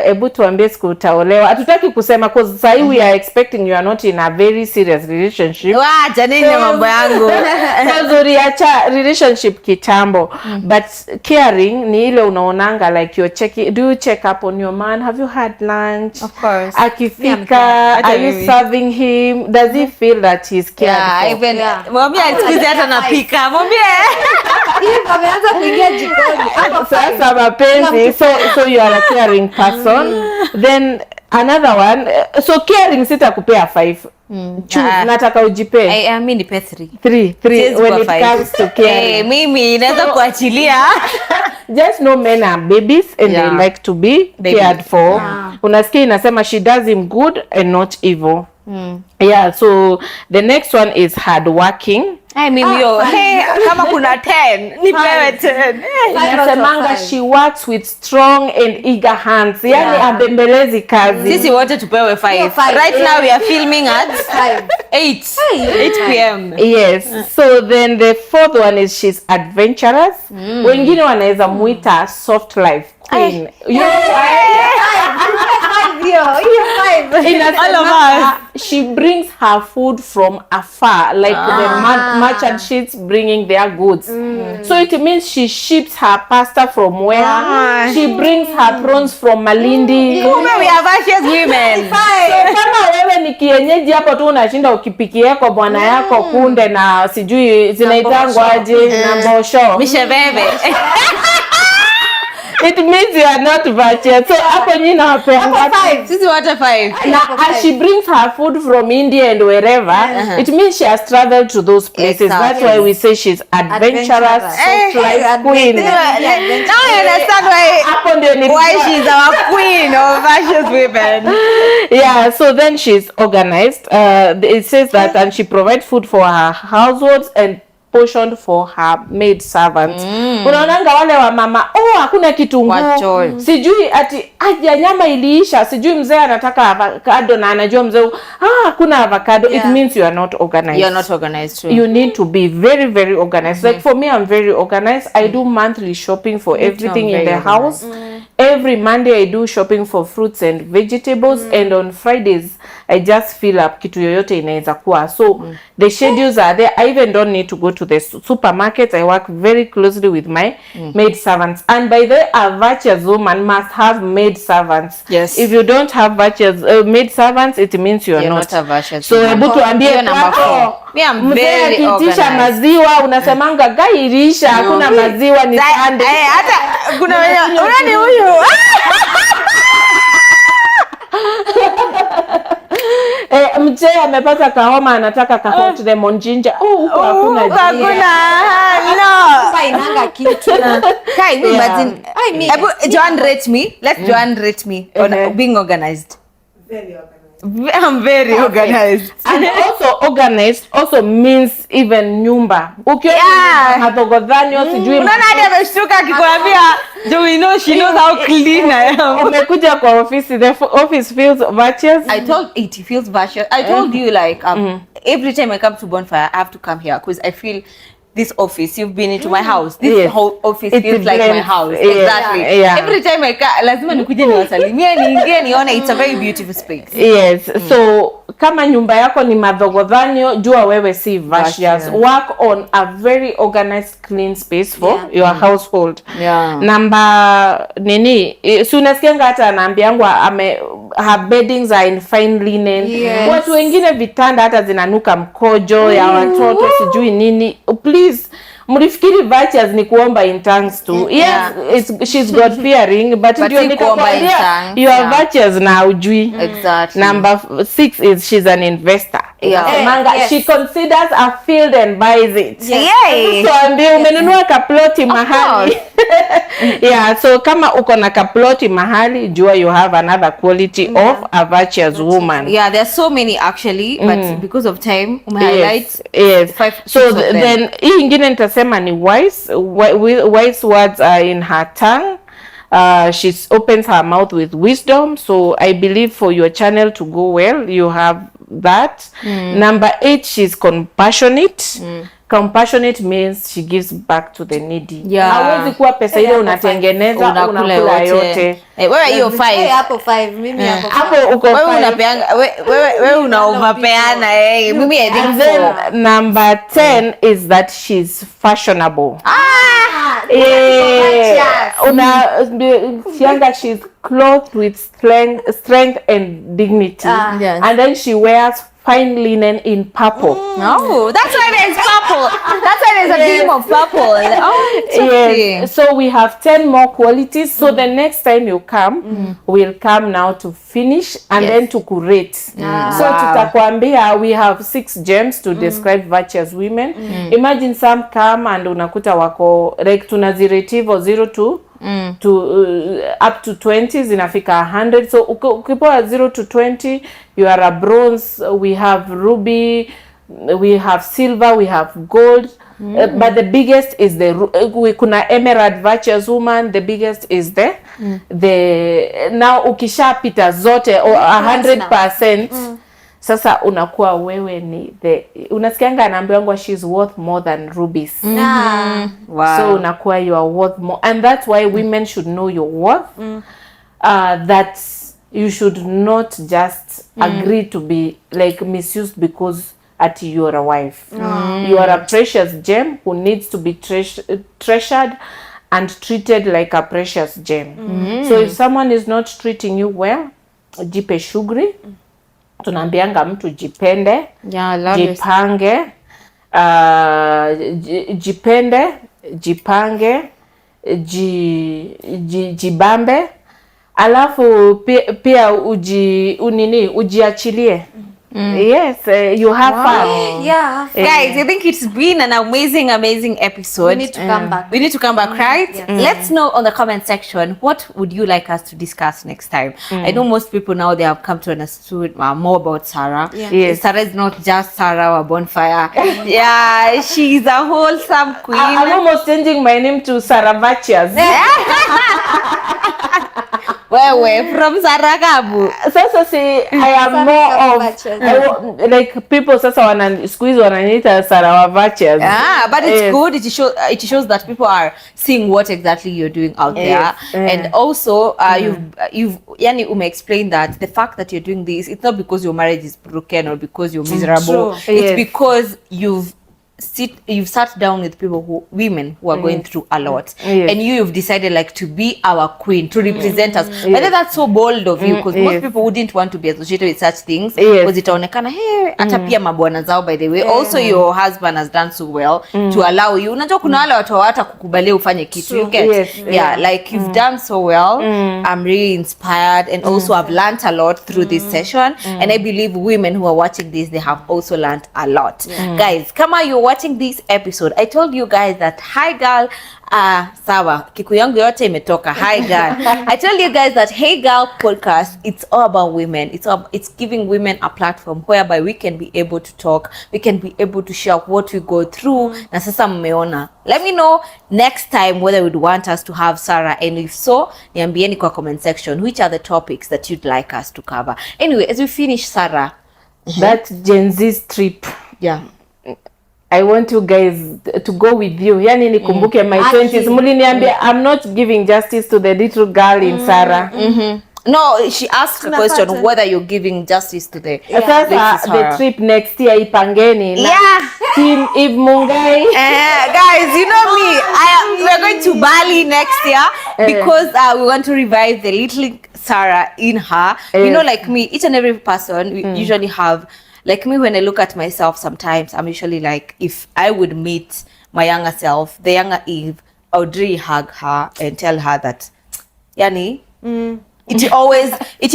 ebu tuambie siku utaolewa. Hatutaki kusema cause sahi we are expecting you are not in a very serious relationship. Wacha nini mambo yangu. Mazuri acha relationship kitambo. But caring ni ile unaonanga like you're checking, do you check up on your man? Have you had lunch? Of course. Akifika, are you serving him? Does he feel that he's cared Yeah, for? even mwambie siku hata napika. Mwambie. Hiyo ameanza kuingia jikoni. Sasa mapenzi, so you are a caring person. Then another one, so caring sitakupea 5. Choose, nataka ujipe. Mimi nipe 3. 3 when it comes to caring. Mimi naweza kuachilia. Just know men are babies and they like to be cared for. Unasikia inasema she does him good and not evil. Yeah, so the next one is hard working. Mimi kama kuna 10 nipewe 10. Inasemanga she works with strong and eager hands. Yani abembelezi kazi. Sisi wote tupewe 5. Right now we are filming at 8 p.m. Yes. So then the fourth one is she's adventurous. Wengine wanaweza muita soft life queen. All of us. She brings her food from afar, like the merchant ships bringing their goods. So it means she ships her pasta from where? She brings her prawns from Malindi. We are virtuous women. So kama wewe ni kienyeji hapo tu unashinda ukipikia kwa bwana yako kunde na sijui zinaitangwa aje na mbosho. Misheveve. It means you are not virtuous. So hapo nyinyi nawapenda. Sisi wote 5. As she brings her food from India and wherever, it means she has traveled to those places. Exactly. That's why we say she's adventurous, soft life queen. Now I understand Hapo ndio ni why she's our queen of virtuous women. Yeah, so then she's organized. It says that and she provides food for her households and portioned for her maid servants. Unaonanga wale wa mama, hakuna kitunguu. Sijui ati aje nyama iliisha, sijui mzee anataka avocado na anajua mzee hakuna avocado. It means you are not organized. You are not organized. True. You need to be very very organized. Like for me, I'm very organized. I do monthly shopping for everything in the house. Every Monday I do shopping for fruits and vegetables and on Fridays I just fill up kitu yoyote inaweza kuwa. So the schedules are there. I even don't need to go to the supermarket. I work very closely with my maid servants. And by the way, a virtuous woman must have maid servants. Yes. If you don't have virtuous maid servants, it means you are not a virtuous. So hebu tuambie number 4. Me I'm very kitisha organized. Maziwa unasemanga gairisha hakuna maziwa ni sande. Hata kuna unani huyu. Mzee amepata kahoma anataka ka hot lemon ginger. Huko hakuna Sasa inanga kitu. Kai, but Joan rate me. Let Joan rate me on being organized. Very organized. I'm very organized. And also organized also means even nyumba. Ukiona madhogodhanyo sijui. Unaona hadi ameshtuka akikwambia, do we know she knows how clean I am. Umekuja kwa office, the office feels virtuous. I told it feels virtuous. I told you like every time I come to Bonfire I have to come here because I feel this office, you've been into my house. This whole office feels like my house. Exactly. Every time I come, lazima nikuje niwasalimie, niingie nione it's a very beautiful space. Yes. So kama nyumba yako ni madhogodhanyo, jua wewe si virtuous. Work on a very organized, clean space for your household. Number nini? Si unasikianga hata anaambiangwa her beddings are in fine linen. Watu wengine vitanda hata zinanuka mkojo ya watoto sijui nini. Please, mlifikiri virtuous ni kuomba in tongues too. Yes, she's God fearing, but ndio nikakwambia you are virtuous na ujui. Exactly. Number 6 is she's an investor. She considers a field and buys it. So ndio umenunua kaploti mahali. So kama uko na kaploti mahali, jua you have another quality of a virtuous woman. There are so many actually, but because of time, highlight so then hii ingine nitasema ni wise. Wise words are in her tongue. She opens her mouth with wisdom. So I believe for your channel to go well, you have that. Number 8, she's compassionate. Compassionate means she gives back to the needy. Yeah. Hawezi kuwa pesa ile unatengeneza unakula yote. Wewe hiyo 5. Hapo 5 mimi hapo. Hapo uko Wewe 5. unapeanga wewe unaovapeana mimi I think And then number 10 is that she's fashionable. Shianga, she's clothed with strength and dignity. Yes. And then she wears fine linen in purple. Oh, that's why there's purple. That's why there's a theme of purple. Oh, it's okay. Yes. So we have 10 more qualities. So the next time you come, we'll come now to finish and then to curate. So tutakwambia we have 6 gems to describe virtuous women. Imagine some come and unakuta wako like tunazirativo 0 to up to 20 zinafika 100. So ukipewa 0 to 20 you are a bronze. We have ruby, we have silver, we have gold. But the biggest is kuna emerald virtuous woman. The biggest is the now ukishapita zote or 100%. Sasa unakuwa wewe ni unasikianga anaambiwa she's worth more than rubies. Wow. So unakuwa you are worth more, and that's why women should know your worth. That you should not just agree to be like misused because you are a wife. You are a precious gem who needs to be treasured and treated like a precious gem. So if someone is not treating you well, jipe shughuli. Tunaambianga mtu jipende, jipange, jipende, jipange, jibambe, alafu pia ujiachilie. Yes, you have fun. Yeah. Guys, I think it's been an amazing episode. We need to come back. We need to come back, right? Yes. Let's know on the comment section, what would you like us to discuss next time? I know most people now, they have come to understand more about Sarah. Yes. Sarah is not just Sarah or Bonfire. Yeah, she's a wholesome queen. I'm almost changing my name to Sarah Virtuous. Wewe from Saragabu. Sasa I am more of like people sasa siku hizi wananiita Sarah wa Virtuous. But it's good. It shows that people are seeing what exactly you're doing out there. And also you've yani explained that the fact that you're doing this, it's not because your marriage is broken or because you're miserable. It's because you've sat down with women who are going through a lot, and you've decided like to be our queen, to represent us. Whether that's so bold of you, because most people wouldn't want to be associated with such things, because itaonekana hata pia mabwana zao. By the way, also your husband has done so well to allow you. Unajua kuna wale watu hawata kukubalia ufanye kitu. You get like you've done so well. I'm really inspired, and also I've learned a lot through this session, and I believe women who are watching this, they have also learned a lot. Guys, kama you're watching this episode, I told you guys that Hi Girl, sawa kiku yangu yote imetoka. Hi Girl. I told you guys that Hey Girl podcast, it's all about women. It's giving women a platform whereby we can be able to talk, we can be able to share what we go through. Na sasa mmeona. Let me know next time whether you'd want us to have Sarah, and if so, niambieni kwa comment section which are the topics that you'd like us to cover. Anyway, as we finish, Sarah, that Gen Z trip, I want you guys to go with you. Yani nikumbuke my 20s. Muliniambia I'm not giving justice to the little girl in Sarah. No, she asked a question whether you're giving justice to the the trip next year ipangeni. Team Eve Mungai. Guys, you know me. We're going to Bali next year because we want to revive the little Sarah in her. You know, like me, each and every person we usually have. Like me, when I look at myself, sometimes I'm usually like, if I would meet my younger self, the younger Eve, I would really hug her and tell her that, Yani, it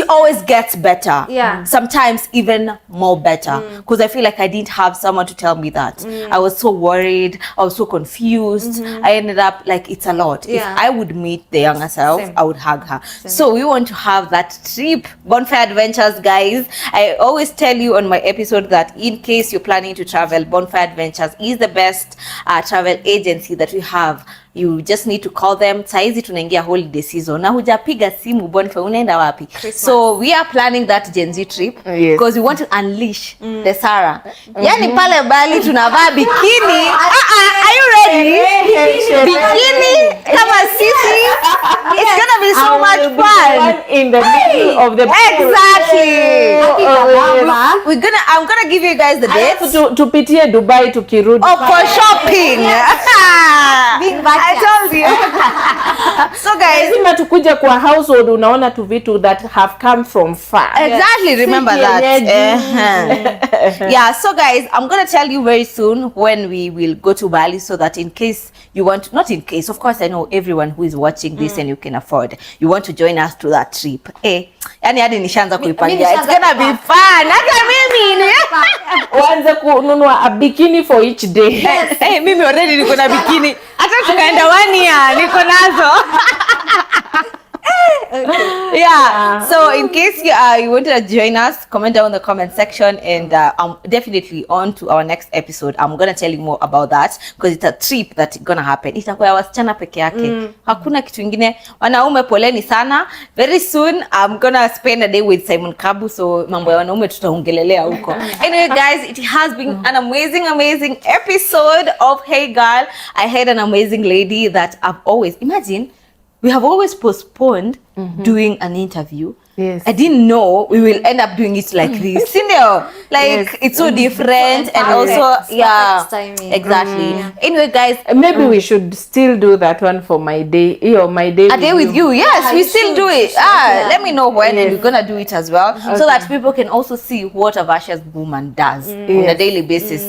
always gets better. Sometimes even more better. Because I feel like I didn't have someone to tell me that. I was so worried. I was so confused. I ended up like, it's a lot. If I would meet the younger self, I would hug her. So we want to have that trip. Bonfire Adventures, guys. I always tell you on my episode that in case you're planning to travel, Bonfire Adventures is the best travel agency that we have you just need to call them. Saizi tunaingia holiday season na hujapiga simu Boniface, unaenda wapi? So we are planning that Gen Z trip because we want to unleash the Sarah. Yani pale Bali tunavaa bikini. Are you ready? Bikini kama sisi. It's gonna be so much fun in the middle of the exactly. I'm gonna give you guys the dates. Tupitie Dubai tukirudi. Oh, for shopping. I told you. So guys, lazima tukuje kwa household, unaona tu vitu that have come from far. Exactly, remember that. Yeah, so guys, I'm gonna tell you very soon when we will go to Bali, so that in case you want, not in case, of course I know everyone who is watching this and you can afford, you want to join us to that trip. Yani hadi nishaanza kuipangia. It's gonna be fun. Hata mimi uanze kununua a bikini for each day. Mimi already niko na bikini. Hata tukaenda 1 year niko nazo. Yeah, so in case you wanted to join us, comment down in the comment section, and I'm definitely on to our next episode. I'm gonna tell you more about that because it's a trip that's gonna happen. Itakuwa wasichana peke yake, hakuna kitu kingine. Wanaume poleni sana. Very soon I'm gonna spend a day with Simon Kabu, so mambo ya wanaume tutaongelelea huko. Anyway guys, it has been an amazing episode of Hey Girl. I had an amazing lady that I've always imagine. We have always postponed doing an interview. Yes. I didn't know we will end up doing it like this. You know, like it's so different, and also exactly. Anyway, guys, maybe we should still do that one for my day. My day. A day with you. Yes, we still do it. Let me know when, and we're gonna do it as well, so that people can also see what a Vasha's woman does on a daily basis.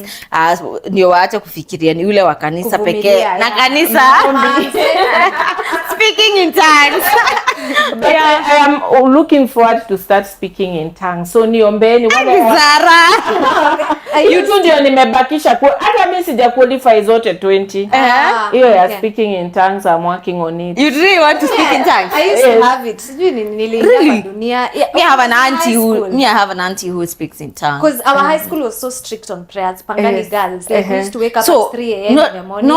Ndio waache kufikiria ni yule wa kanisa pekee na kanisa. Speaking in tongues. Yeah, I am looking forward to start speaking in tongues. So niombeni Zara. You ndio nimebakisha hata mimi sija qualify zote 20. Hiyo ya speaking in tongues, I'm working on it. You really want to speak in tongues? I used to have it. Sijui niliingia dunia. I have an auntie who speaks in tongues. Because our high school was so strict on prayers. Pangani girls, like we used to wake up at 3 a.m. in the morning.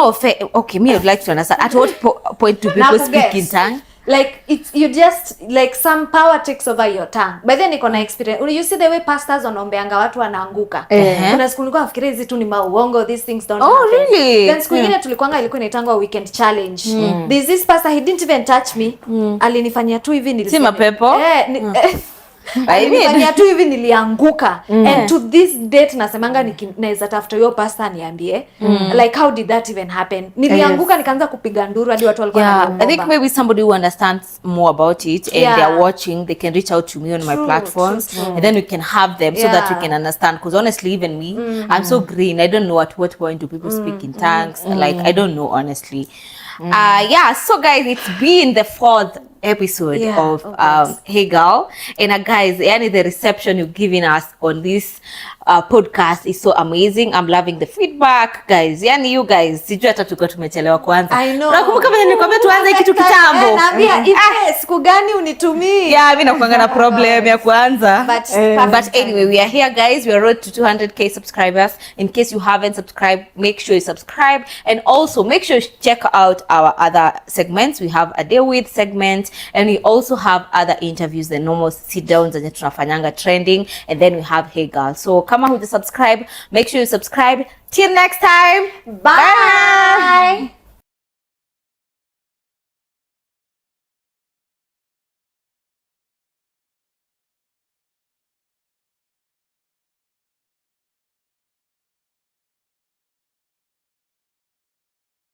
Okay, me I would like to understand. At what point do people speak in tongues? Like it's you just like some power takes over your tongue. But then niko na experience. You see the way pastors wanaombeanga watu wanaanguka. Kuna siku nilikuwa nafikiria hizi tu ni mauongo, these things don't happen. Oh really? Then siku nyingine tulikuanga ilikuwa inaitangwa weekend challenge. There's this pastor, he didn't even touch me. Alinifanyia tu hivi nilisema. Si mapepo? Alinifanyia tu hivi nilianguka. And to this date nasemanga naweza tafuta hiyo pastor niambie like how did that even happen? Nilianguka nikaanza kupiga nduru hadi watu walikuwa wananiomba. I think maybe somebody who understands more about it and they are watching, they can reach out to me on my platforms, and then we can have them so that we can understand, because honestly even me, I'm so green. I don't know at what point do people speak in tongues. Like I don't know honestly. So guys, it's been the 4th episode of Hey Girl, and guys, the reception you've given us on this podcast is so amazing. I'm loving the feedback guys. You guys, sijui hata tuko tumechelewa kwanza. I know. Nakumbuka vile nilikwambia tuanze kitu kitambo. Naambia siku gani unitumii. Mimi nakuanga na problem ya kwanza. But anyway, we are here guys. We are road to 200k subscribers. In case you haven't subscribed, make sure you subscribe, and also make sure you check out our other segments. We have a day with segment, and we also have other interviews, the normal sit downs zenye tunafanyanga trending, and then we have Hey Girl. So kama huja subscribe, make sure you subscribe. Till next time. Bye.